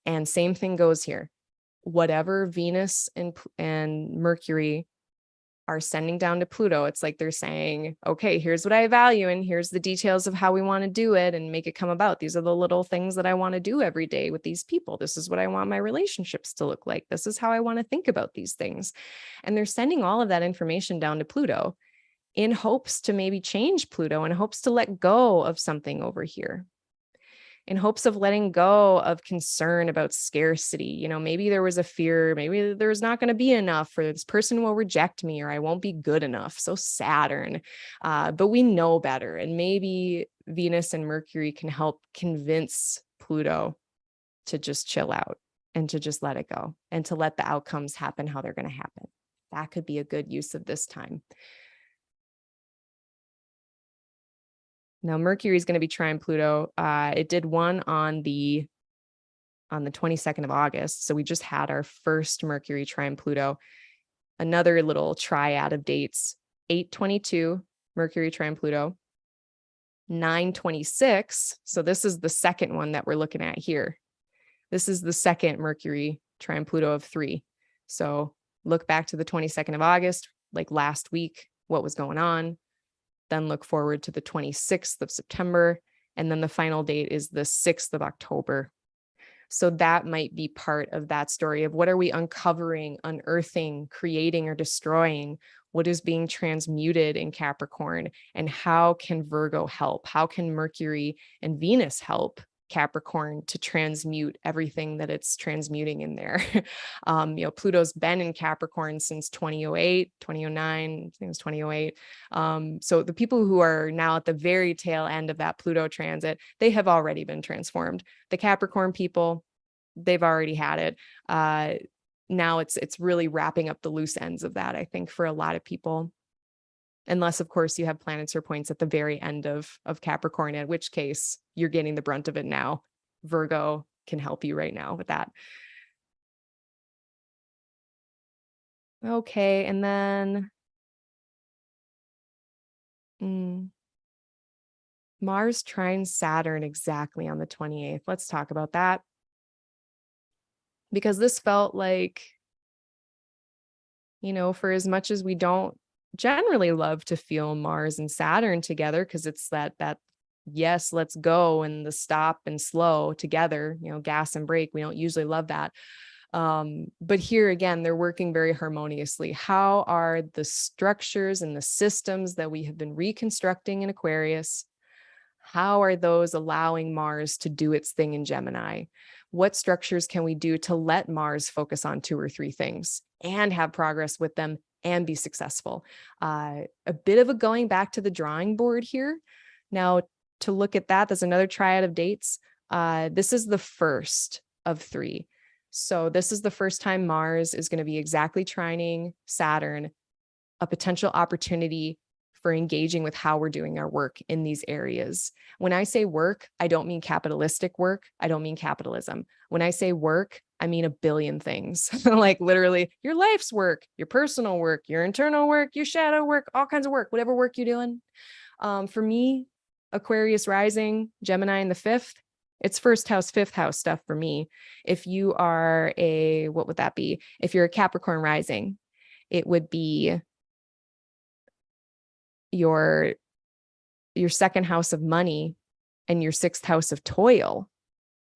Speaker 1: And same thing goes here. Whatever Venus and Mercury are sending down to Pluto, it's like they're saying, okay, here's what I value, and here's the details of how we want to do it and make it come about. These are the little things that I want to do every day with these people. This is what I want my relationships to look like. This is how I want to think about these things. And they're sending all of that information down to Pluto in hopes to maybe change Pluto, in hopes to let go of something over here, in hopes of letting go of concern about scarcity. You know, maybe there was a fear, maybe there's not going to be enough, or this person will reject me, or I won't be good enough. So Saturn, but we know better. And maybe Venus and Mercury can help convince Pluto to just chill out and to just let it go and to let the outcomes happen how they're going to happen. That could be a good use of this time. Now, Mercury is going to be trine Pluto. It did one on the 22nd of August. So we just had our first Mercury trine Pluto. Another little triad of dates, 8/22, Mercury trine Pluto, 9/26. So this is the second one that we're looking at here. This is the second Mercury trine Pluto of 3. So look back to the 22nd of August, like last week, what was going on. Then look forward to the 26th of September. And then the final date is the 6th of October. So that might be part of that story of what are we uncovering, unearthing, creating, or destroying? What is being transmuted in Capricorn? And how can Virgo help? How can Mercury and Venus help Capricorn to transmute everything that it's transmuting in there? Pluto's been in Capricorn since 2008, 2009, I think it was 2008. So the people who are now at the very tail end of that Pluto transit, they have already been transformed. The Capricorn people, they've already had it. Now it's really wrapping up the loose ends of that, I think, for a lot of people. Unless, of course, you have planets or points at the very end of Capricorn, in which case you're getting the brunt of it now. Virgo can help you right now with that. Okay, and then Mars trines Saturn exactly on the 28th. Let's talk about that. Because this felt like, for as much as we don't generally love to feel Mars and Saturn together, because it's that yes, let's go, and the stop and slow together, gas and brake. We don't usually love that. But here again, they're working very harmoniously. How are the structures and the systems that we have been reconstructing in Aquarius, how are those allowing Mars to do its thing in Gemini? What structures can we do to let Mars focus on 2 or 3 things and have progress with them and be successful? A bit of a going back to the drawing board here. Now, to look at that, there's another triad of dates. This is the first of 3. So this is the first time Mars is going to be exactly trining Saturn, a potential opportunity for engaging with how we're doing our work in these areas. When I say work, I don't mean capitalistic work. I don't mean capitalism. When I say work, I mean a billion things, like literally your life's work, your personal work, your internal work, your shadow work, all kinds of work, whatever work you're doing. For me, Aquarius rising, Gemini in the 5th, it's first house, 5th house stuff for me. If you are what would that be? If you're a Capricorn rising, it would be your 2nd house of money and your 6th house of toil.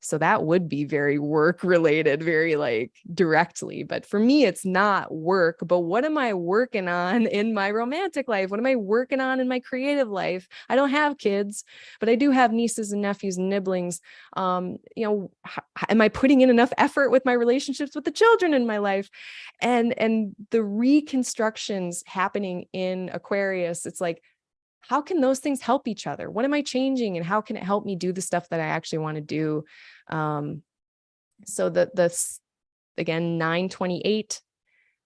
Speaker 1: So that would be very work related, very like directly. But for me, it's not work. But what am I working on in my romantic life? What am I working on in my creative life? I don't have kids, but I do have nieces and nephews and nibblings. Am I putting in enough effort with my relationships with the children in my life? And the reconstructions happening in Aquarius, it's like, how can those things help each other? What am I changing, and how can it help me do the stuff that I actually want to do? So again, 9/28,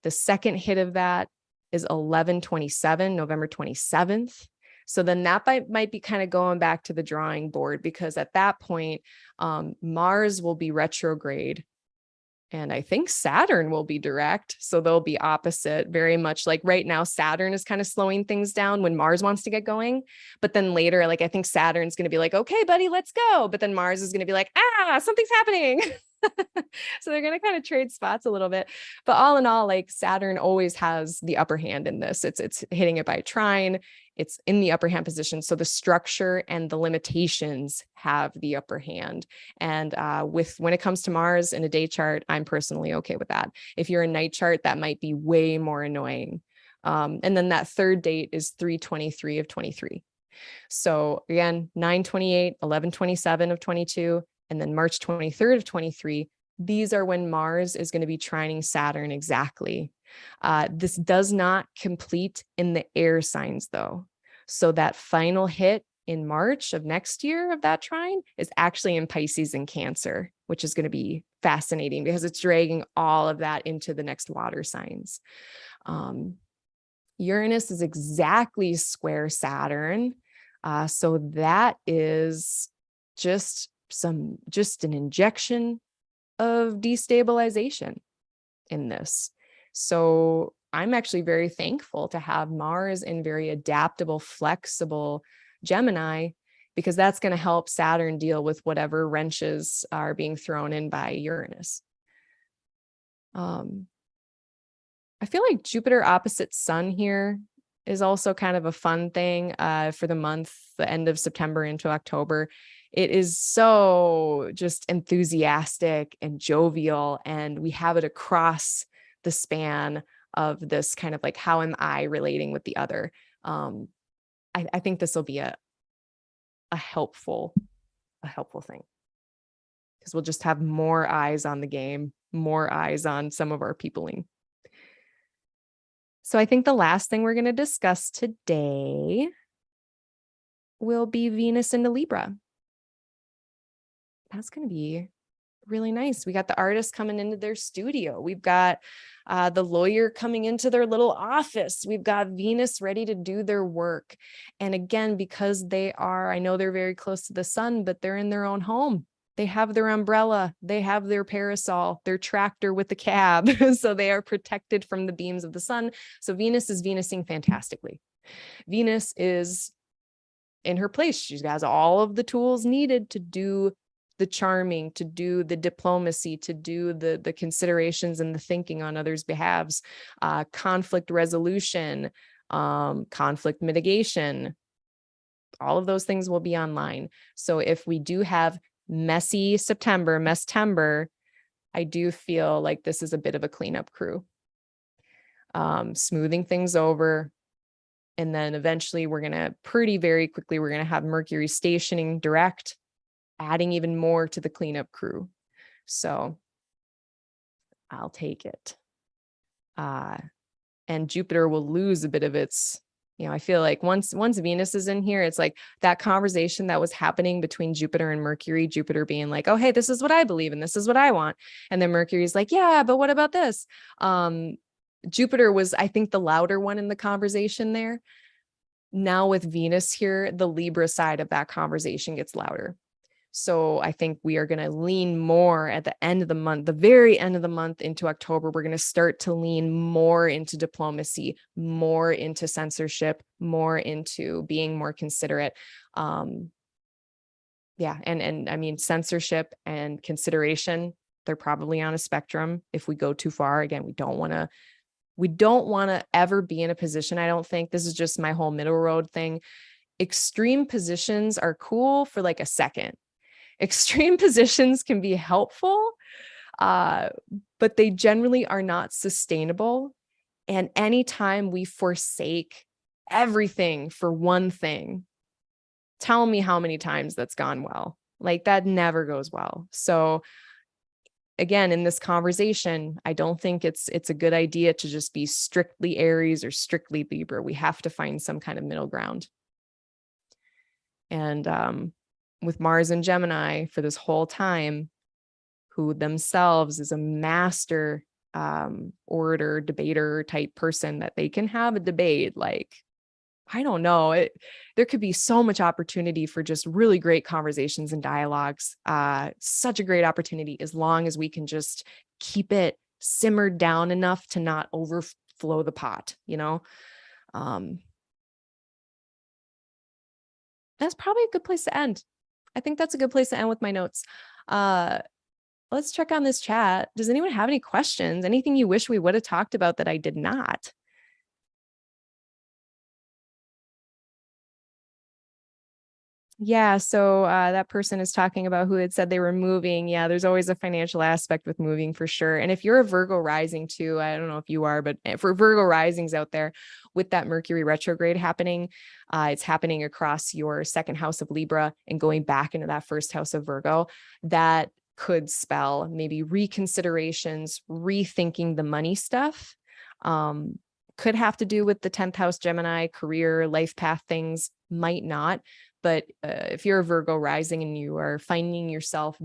Speaker 1: the second hit of that is 11/27, November 27th. So then that might be kind of going back to the drawing board, because at that point, Mars will be retrograde. And I think Saturn will be direct. So they'll be opposite, very much like right now, Saturn is kind of slowing things down when Mars wants to get going. But then later, like, I think Saturn's going to be like, okay, buddy, let's go. But then Mars is going to be like, something's happening. So they're going to kind of trade spots a little bit. But all in all, like, Saturn always has the upper hand in this. It's hitting it by trine. It's in the upper hand position. So the structure and the limitations have the upper hand. And when it comes to Mars in a day chart, I'm personally okay with that. If you're a night chart, that might be way more annoying. And then that third date is 3/23 of 23. So again, 9/28, 11/27 of 22, and then March 23rd of 23. These are when Mars is going to be trining Saturn exactly. This does not complete in the air signs, though. So that final hit in March of next year of that trine is actually in Pisces and Cancer, which is going to be fascinating because it's dragging all of that into the next water signs. Uranus is exactly square Saturn. So that is just an injection of destabilization in this. So I'm actually very thankful to have Mars in very adaptable, flexible Gemini, because that's going to help Saturn deal with whatever wrenches are being thrown in by Uranus. I feel like Jupiter opposite Sun here is also kind of a fun thing for the month, the end of September into October. It is so just enthusiastic and jovial, and we have it across the span of this kind of like, how am I relating with the other? I think this will be a helpful thing, because we'll just have more eyes on the game, more eyes on some of our peopling. So I think the last thing we're going to discuss today will be Venus into Libra. That's going to be really nice. We got the artist coming into their studio. We've got the lawyer coming into their little office. We've got Venus ready to do their work. And again, because I know they're very close to the sun, but they're in their own home. They have their umbrella, they have their parasol, their tractor with the cab. So they are protected from the beams of the sun. So Venus is Venusing fantastically. Venus is in her place. She has all of the tools needed to do the charming, to do the diplomacy, to do the considerations and the thinking on others' behalves, conflict resolution, conflict mitigation. All of those things will be online. So if we do have messy September, I do feel like this is a bit of a cleanup crew. Smoothing things over. And then eventually we're going to have Mercury stationing direct, adding even more to the cleanup crew. So I'll take it. And Jupiter will lose a bit of its, I feel like once Venus is in here, it's like that conversation that was happening between Jupiter and Mercury, Jupiter being like, oh, hey, this is what I believe and this is what I want. And then Mercury's like, yeah, but what about this? Jupiter was, I think, the louder one in the conversation there. Now with Venus here, the Libra side of that conversation gets louder. So I think we are going to lean more at the end of the month, the very end of the month into October. We're going to start to lean more into diplomacy, more into censorship, more into being more considerate. And I mean, censorship and consideration, they're probably on a spectrum. If we go too far, again, we don't want to ever be in a position. I don't think, this is just my whole middle road thing. Extreme positions are cool for like a second. Extreme positions can be helpful, but they generally are not sustainable. And anytime we forsake everything for one thing, tell me how many times that's gone well. Like, that never goes well. So again, in this conversation, I don't think it's a good idea to just be strictly Aries or strictly Libra. We have to find some kind of middle ground. And with Mars and Gemini for this whole time, who themselves is a master orator, debater type person, that they can have a debate. Like, I don't know, there could be so much opportunity for just really great conversations and dialogues. Such a great opportunity, as long as we can just keep it simmered down enough to not overflow the pot, That's probably a good place to end. I think that's a good place to end with my notes. Let's check on this chat. Does anyone have any questions? Anything you wish we would have talked about that I did not? Yeah, so that person is talking about who had said they were moving. Yeah, there's always a financial aspect with moving for sure. And if you're a Virgo rising too, I don't know if you are, but for Virgo risings out there, with that Mercury retrograde happening, it's happening across your second house of Libra and going back into that first house of Virgo. That could spell maybe reconsiderations, rethinking the money stuff. Could have to do with the 10th house Gemini, career, life path things, might not. But if you're a Virgo rising and you are finding yourself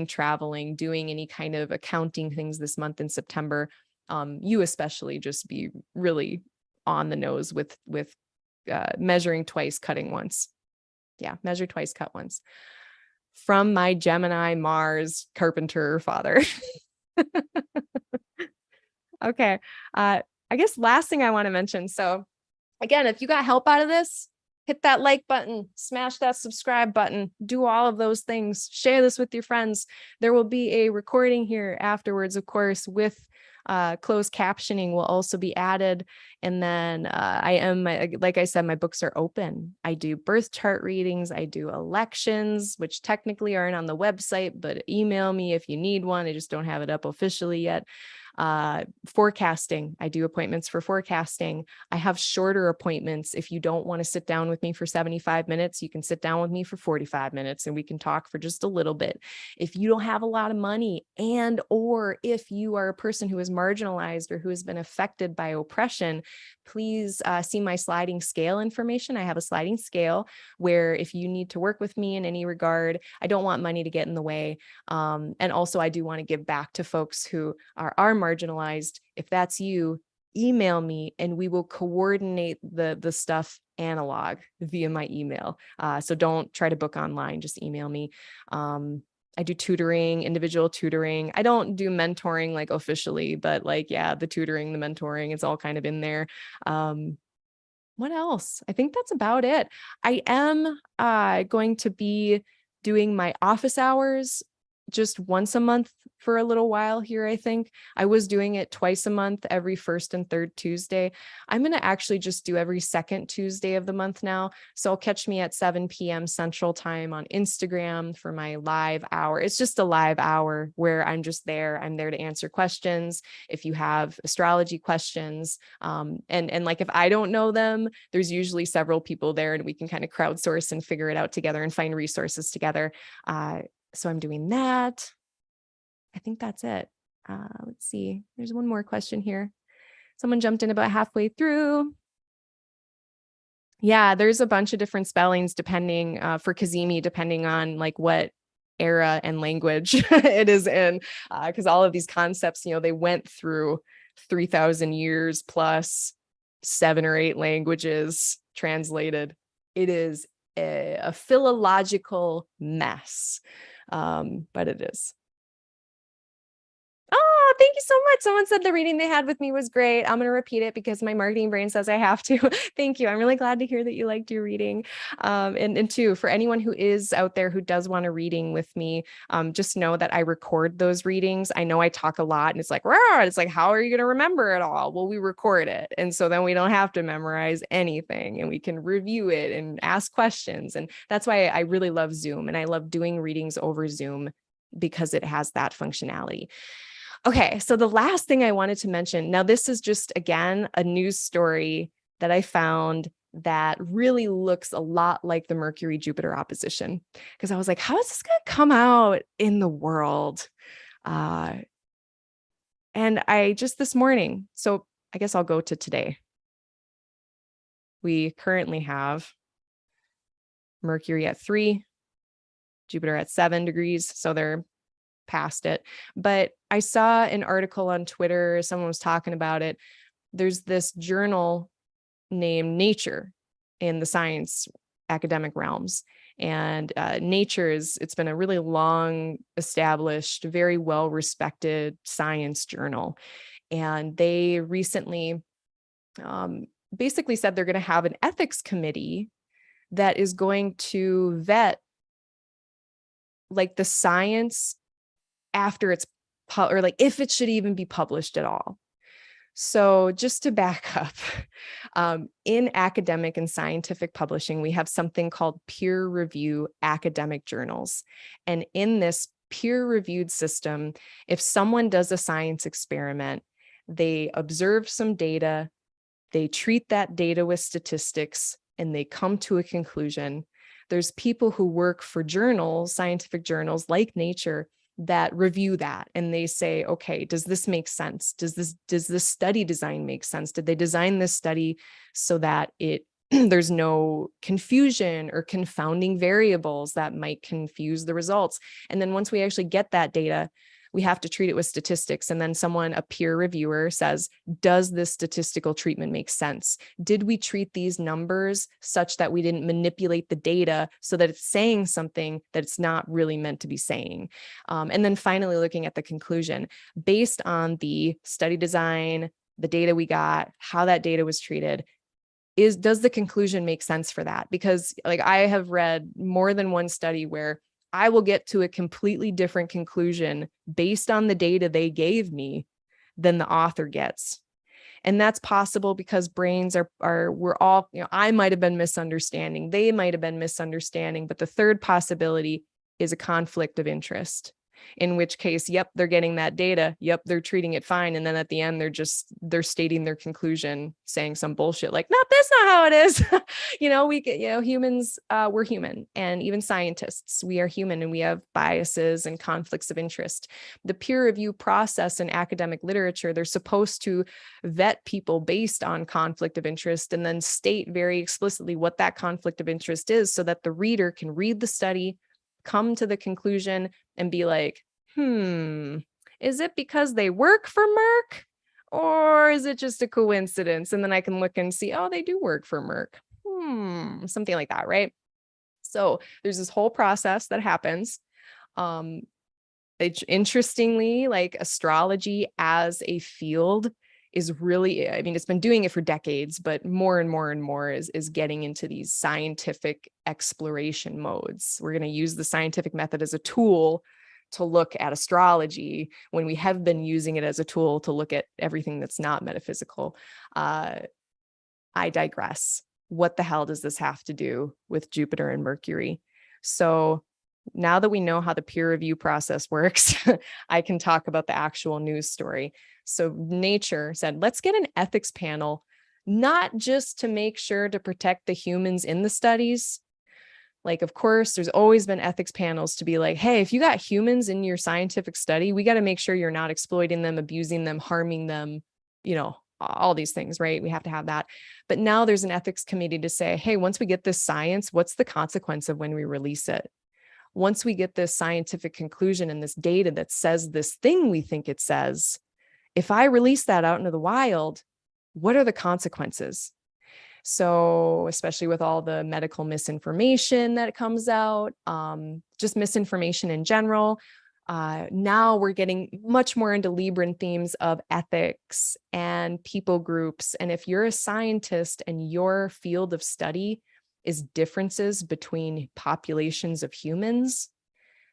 Speaker 1: traveling, doing any kind of accounting things this month in September, you especially just be really on the nose with measuring twice, cutting once. Yeah, measure twice, cut once. From my Gemini Mars Carpenter father. Okay. I guess last thing I want to mention. So again, if you got help out of this, hit that like button, smash that subscribe button, do all of those things, share this with your friends. There will be a recording here afterwards, of course, with closed captioning will also be added. And then like I said, my books are open. I do birth chart readings. I do elections, which technically aren't on the website, but email me if you need one. I just don't have it up officially yet. Forecasting. I do appointments for forecasting. I have shorter appointments. If you don't want to sit down with me for 75 minutes, you can sit down with me for 45 minutes and we can talk for just a little bit. If you don't have a lot of money, and or if you are a person who is marginalized or who has been affected by oppression, please see my sliding scale information. I have a sliding scale where if you need to work with me in any regard, I don't want money to get in the way. And also I do want to give back to folks who are marginalized. If that's you, email me and we will coordinate the stuff analog via my email. So don't try to book online, just email me. I do tutoring, individual tutoring. I don't do mentoring like officially, but like, yeah, the tutoring, the mentoring, it's all kind of in there. What else? I think that's about it. I am going to be doing my office hours just once a month for a little while here. I think I was doing it twice a month, every first and third Tuesday. I'm going to actually just do every second Tuesday of the month now. So catch me at 7 p.m. Central Time on Instagram for my live hour. It's just a live hour where I'm just there. I'm there to answer questions. If you have astrology questions, and like if I don't know them, there's usually several people there and we can kind of crowdsource and figure it out together and find resources together. So I'm doing that. I think that's it. Let's see. There's one more question here. Someone jumped in about halfway through. Yeah, there's a bunch of different spellings depending for Cazimi, depending on like what era and language it is in, because all of these concepts, they went through 3,000 years plus 7 or 8 languages translated. It is a philological mess. But it is. Oh, thank you so much. Someone said the reading they had with me was great. I'm going to repeat it because my marketing brain says I have to. Thank you. I'm really glad to hear that you liked your reading. And two, for anyone who is out there who does want a reading with me, just know that I record those readings. I know I talk a lot and it's like, rah, it's like, how are you going to remember it all? Well, we record it. And so then we don't have to memorize anything and we can review it and ask questions. And that's why I really love Zoom and I love doing readings over Zoom because it has that functionality. Okay, so the last thing I wanted to mention, now this is just, again, a news story that I found that really looks a lot like the Mercury-Jupiter opposition, because I was like, how is this going to come out in the world? And I just this morning, so I guess I'll go to today. We currently have Mercury at 3, Jupiter at 7 degrees. So they're past it. But I saw an article on Twitter, someone was talking about it. There's this journal named Nature in the science academic realms. And Nature it's been a really long established, very well respected science journal. And they recently basically said they're going to have an ethics committee that is going to vet like the science after it's or like if it should even be published at all. So just to back up, in academic and scientific publishing, we have something called peer review academic journals. And in this peer-reviewed system, if someone does a science experiment, they observe some data, they treat that data with statistics, and they come to a conclusion. There's people who work for journals, scientific journals like Nature, that review that and they say, okay, does this make sense? Does this study design make sense? Did they design this study so that there's no confusion or confounding variables that might confuse the results? And then once we actually get that data, we have to treat it with statistics. And then a peer reviewer says, does this statistical treatment make sense? Did we treat these numbers such that we didn't manipulate the data so that it's saying something that it's not really meant to be saying? And then finally, looking at the conclusion, based on the study design, the data we got, how that data was treated, does the conclusion make sense for that? Because like I have read more than one study where I will get to a completely different conclusion based on the data they gave me than the author gets. And that's possible because brains we're all, I might have been misunderstanding, they might have been misunderstanding, but the third possibility is a conflict of interest. In which case, yep, they're getting that data. Yep, they're treating it fine. And then at the end, they're stating their conclusion, saying some bullshit like, nope, that's not how it is. Humans, we're human. And even scientists, we are human and we have biases and conflicts of interest. The peer review process in academic literature, they're supposed to vet people based on conflict of interest and then state very explicitly what that conflict of interest is so that the reader can read the study, come to the conclusion and be like, is it because they work for Merck or is it just a coincidence? And then I can look and see, oh, they do work for Merck. Something like that, right? So there's this whole process that happens. Interestingly, like astrology as a field is really, it's been doing it for decades, but more and more and more is getting into these scientific exploration modes. We're going to use the scientific method as a tool to look at astrology when we have been using it as a tool to look at everything that's not metaphysical. I digress. What the hell does this have to do with Jupiter and Mercury? So now that we know how the peer review process works, I can talk about the actual news story. So Nature said, let's get an ethics panel, not just to make sure to protect the humans in the studies. Like, of course, there's always been ethics panels to be like, hey, if you got humans in your scientific study, we got to make sure you're not exploiting them, abusing them, harming them, all these things, right? We have to have that. But now there's an ethics committee to say, hey, once we get this science, what's the consequence of when we release it? Once we get this scientific conclusion and this data that says this thing we think it says, if I release that out into the wild, what are the consequences? So especially with all the medical misinformation that comes out, just misinformation in general, now we're getting much more into Libran themes of ethics and people groups. And if you're a scientist and your field of study is differences between populations of humans,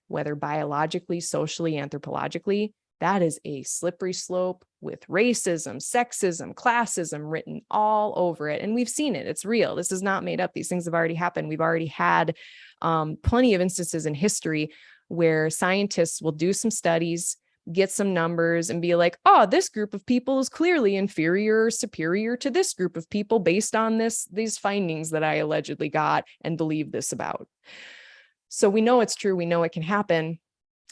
Speaker 1: whether biologically, socially, anthropologically, that is a slippery slope with racism, sexism, classism written all over it. And we've seen it. It's real. This is not made up. These things have already happened. We've already had plenty of instances in history where scientists will do some studies, get some numbers and be like, oh, this group of people is clearly inferior or superior to this group of people based on these findings that I allegedly got and believe this about. So we know it's true. We know it can happen.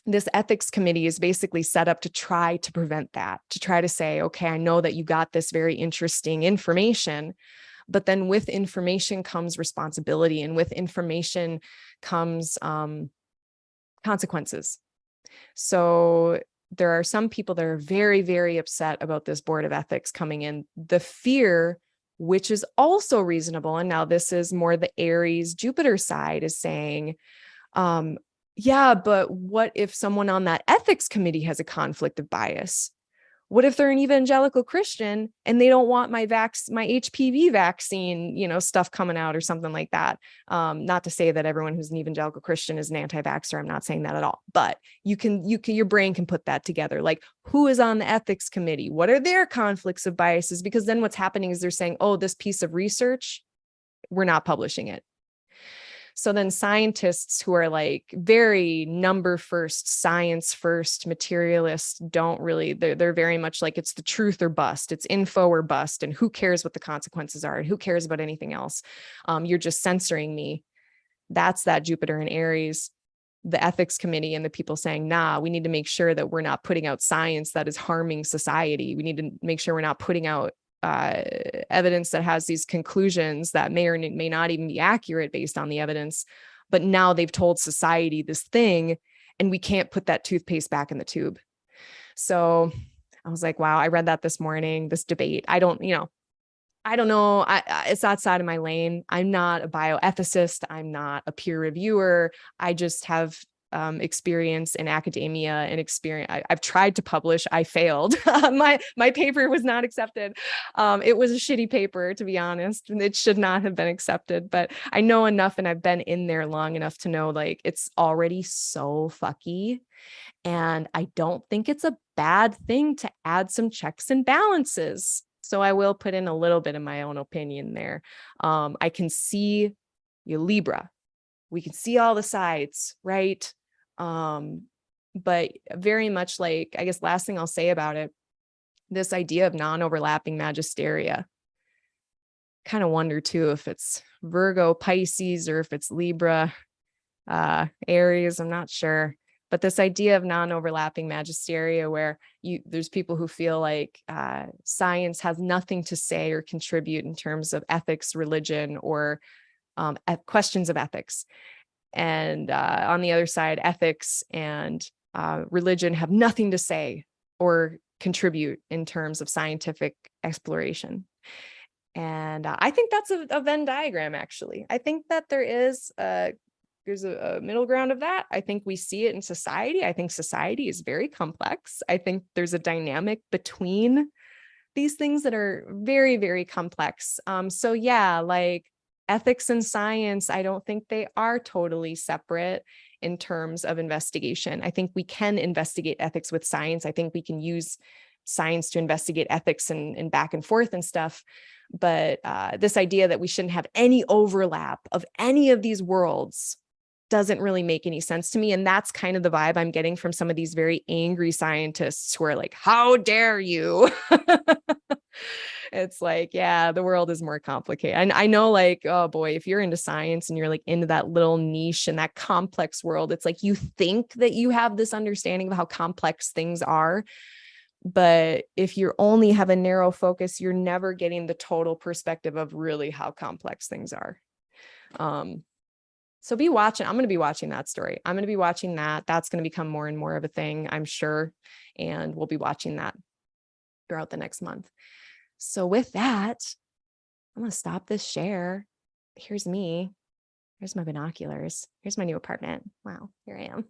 Speaker 1: This ethics committee is basically set up to try to prevent that, to try to say, okay, I know that you got this very interesting information, But then with information comes responsibility, and with information comes consequences. So there are some people that are very, very upset about this board of ethics coming in. The fear, which is also reasonable, and now this is more the Aries Jupiter side, is saying, yeah, but what if someone on that ethics committee has a conflict of bias? What if they're an evangelical Christian and they don't want my HPV vaccine, stuff coming out or something like that? Not to say that everyone who's an evangelical Christian is an anti-vaxxer. I'm not saying that at all, but your brain can put that together. Like, who is on the ethics committee? What are their conflicts of biases? Because then what's happening is they're saying, oh, this piece of research, we're not publishing it. So then scientists who are like very number first, science first, materialists don't really, they're very much like, it's the truth or bust, it's info or bust, and who cares what the consequences are, and who cares about anything else? You're just censoring me. That's that Jupiter in Aries, the ethics committee, and the people saying, nah, we need to make sure that we're not putting out science that is harming society. We need to make sure we're not putting out evidence that has these conclusions that may or may not even be accurate based on the evidence. But now they've told society this thing, and we can't put that toothpaste back in the tube. So I was like, wow, I read that this morning, this debate. I don't know. It's outside of my lane. I'm not a bioethicist. I'm not a peer reviewer. I just have experience in academia and experience. I've tried to publish. I failed. My paper was not accepted. It was a shitty paper, to be honest. It should not have been accepted, but I know enough, and I've been in there long enough to know, like, it's already so fucky. And I don't think it's a bad thing to add some checks and balances. So I will put in a little bit of my own opinion there. I can see Libra. We can see all the sides, right? But very much like, I guess last thing I'll say about it, this idea of non-overlapping magisteria. Kind of wonder too if it's Virgo, Pisces, or if it's Libra, Aries, I'm not sure. But this idea of non-overlapping magisteria, where there's people who feel like science has nothing to say or contribute in terms of ethics, religion, or questions of ethics. And on the other side, ethics and religion have nothing to say or contribute in terms of scientific exploration. And I think that's a Venn diagram, actually. I think that there's a middle ground of that. I think we see it in society. I think society is very complex. I think there's a dynamic between these things that are very, very complex. So yeah, like ethics and science, I don't think they are totally separate in terms of investigation. I think we can investigate ethics with science. I think we can use science to investigate ethics and back and forth and stuff. But this idea that we shouldn't have any overlap of any of these worlds doesn't really make any sense to me. And that's kind of the vibe I'm getting from some of these very angry scientists who are like, how dare you? It's like, yeah, the world is more complicated. And I know, like, oh boy, if you're into science and you're like into that little niche and that complex world, it's like you think that you have this understanding of how complex things are. But if you only have a narrow focus, you're never getting the total perspective of really how complex things are. So be watching. I'm going to be watching that story. I'm going to be watching that. That's going to become more and more of a thing, I'm sure. And we'll be watching that throughout the next month. So with that, I'm going to stop this share. Here's me. Here's my binoculars. Here's my new apartment. Wow, here I am.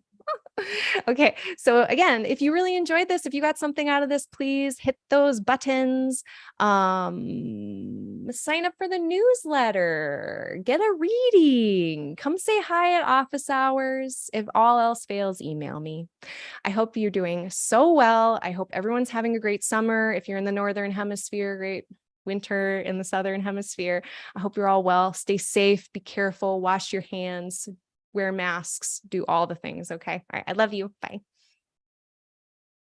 Speaker 1: Okay, so again, if you really enjoyed this, if you got something out of this, please hit those buttons. Sign up for the newsletter, get a reading, come say hi at office hours. If all else fails, email me. I hope you're doing so well. I hope everyone's having a great summer. If you're in the Northern Hemisphere, great winter in the Southern Hemisphere. I hope you're all well. Stay safe, be careful, wash your hands, wear masks, do all the things. Okay. All right. I love you. Bye.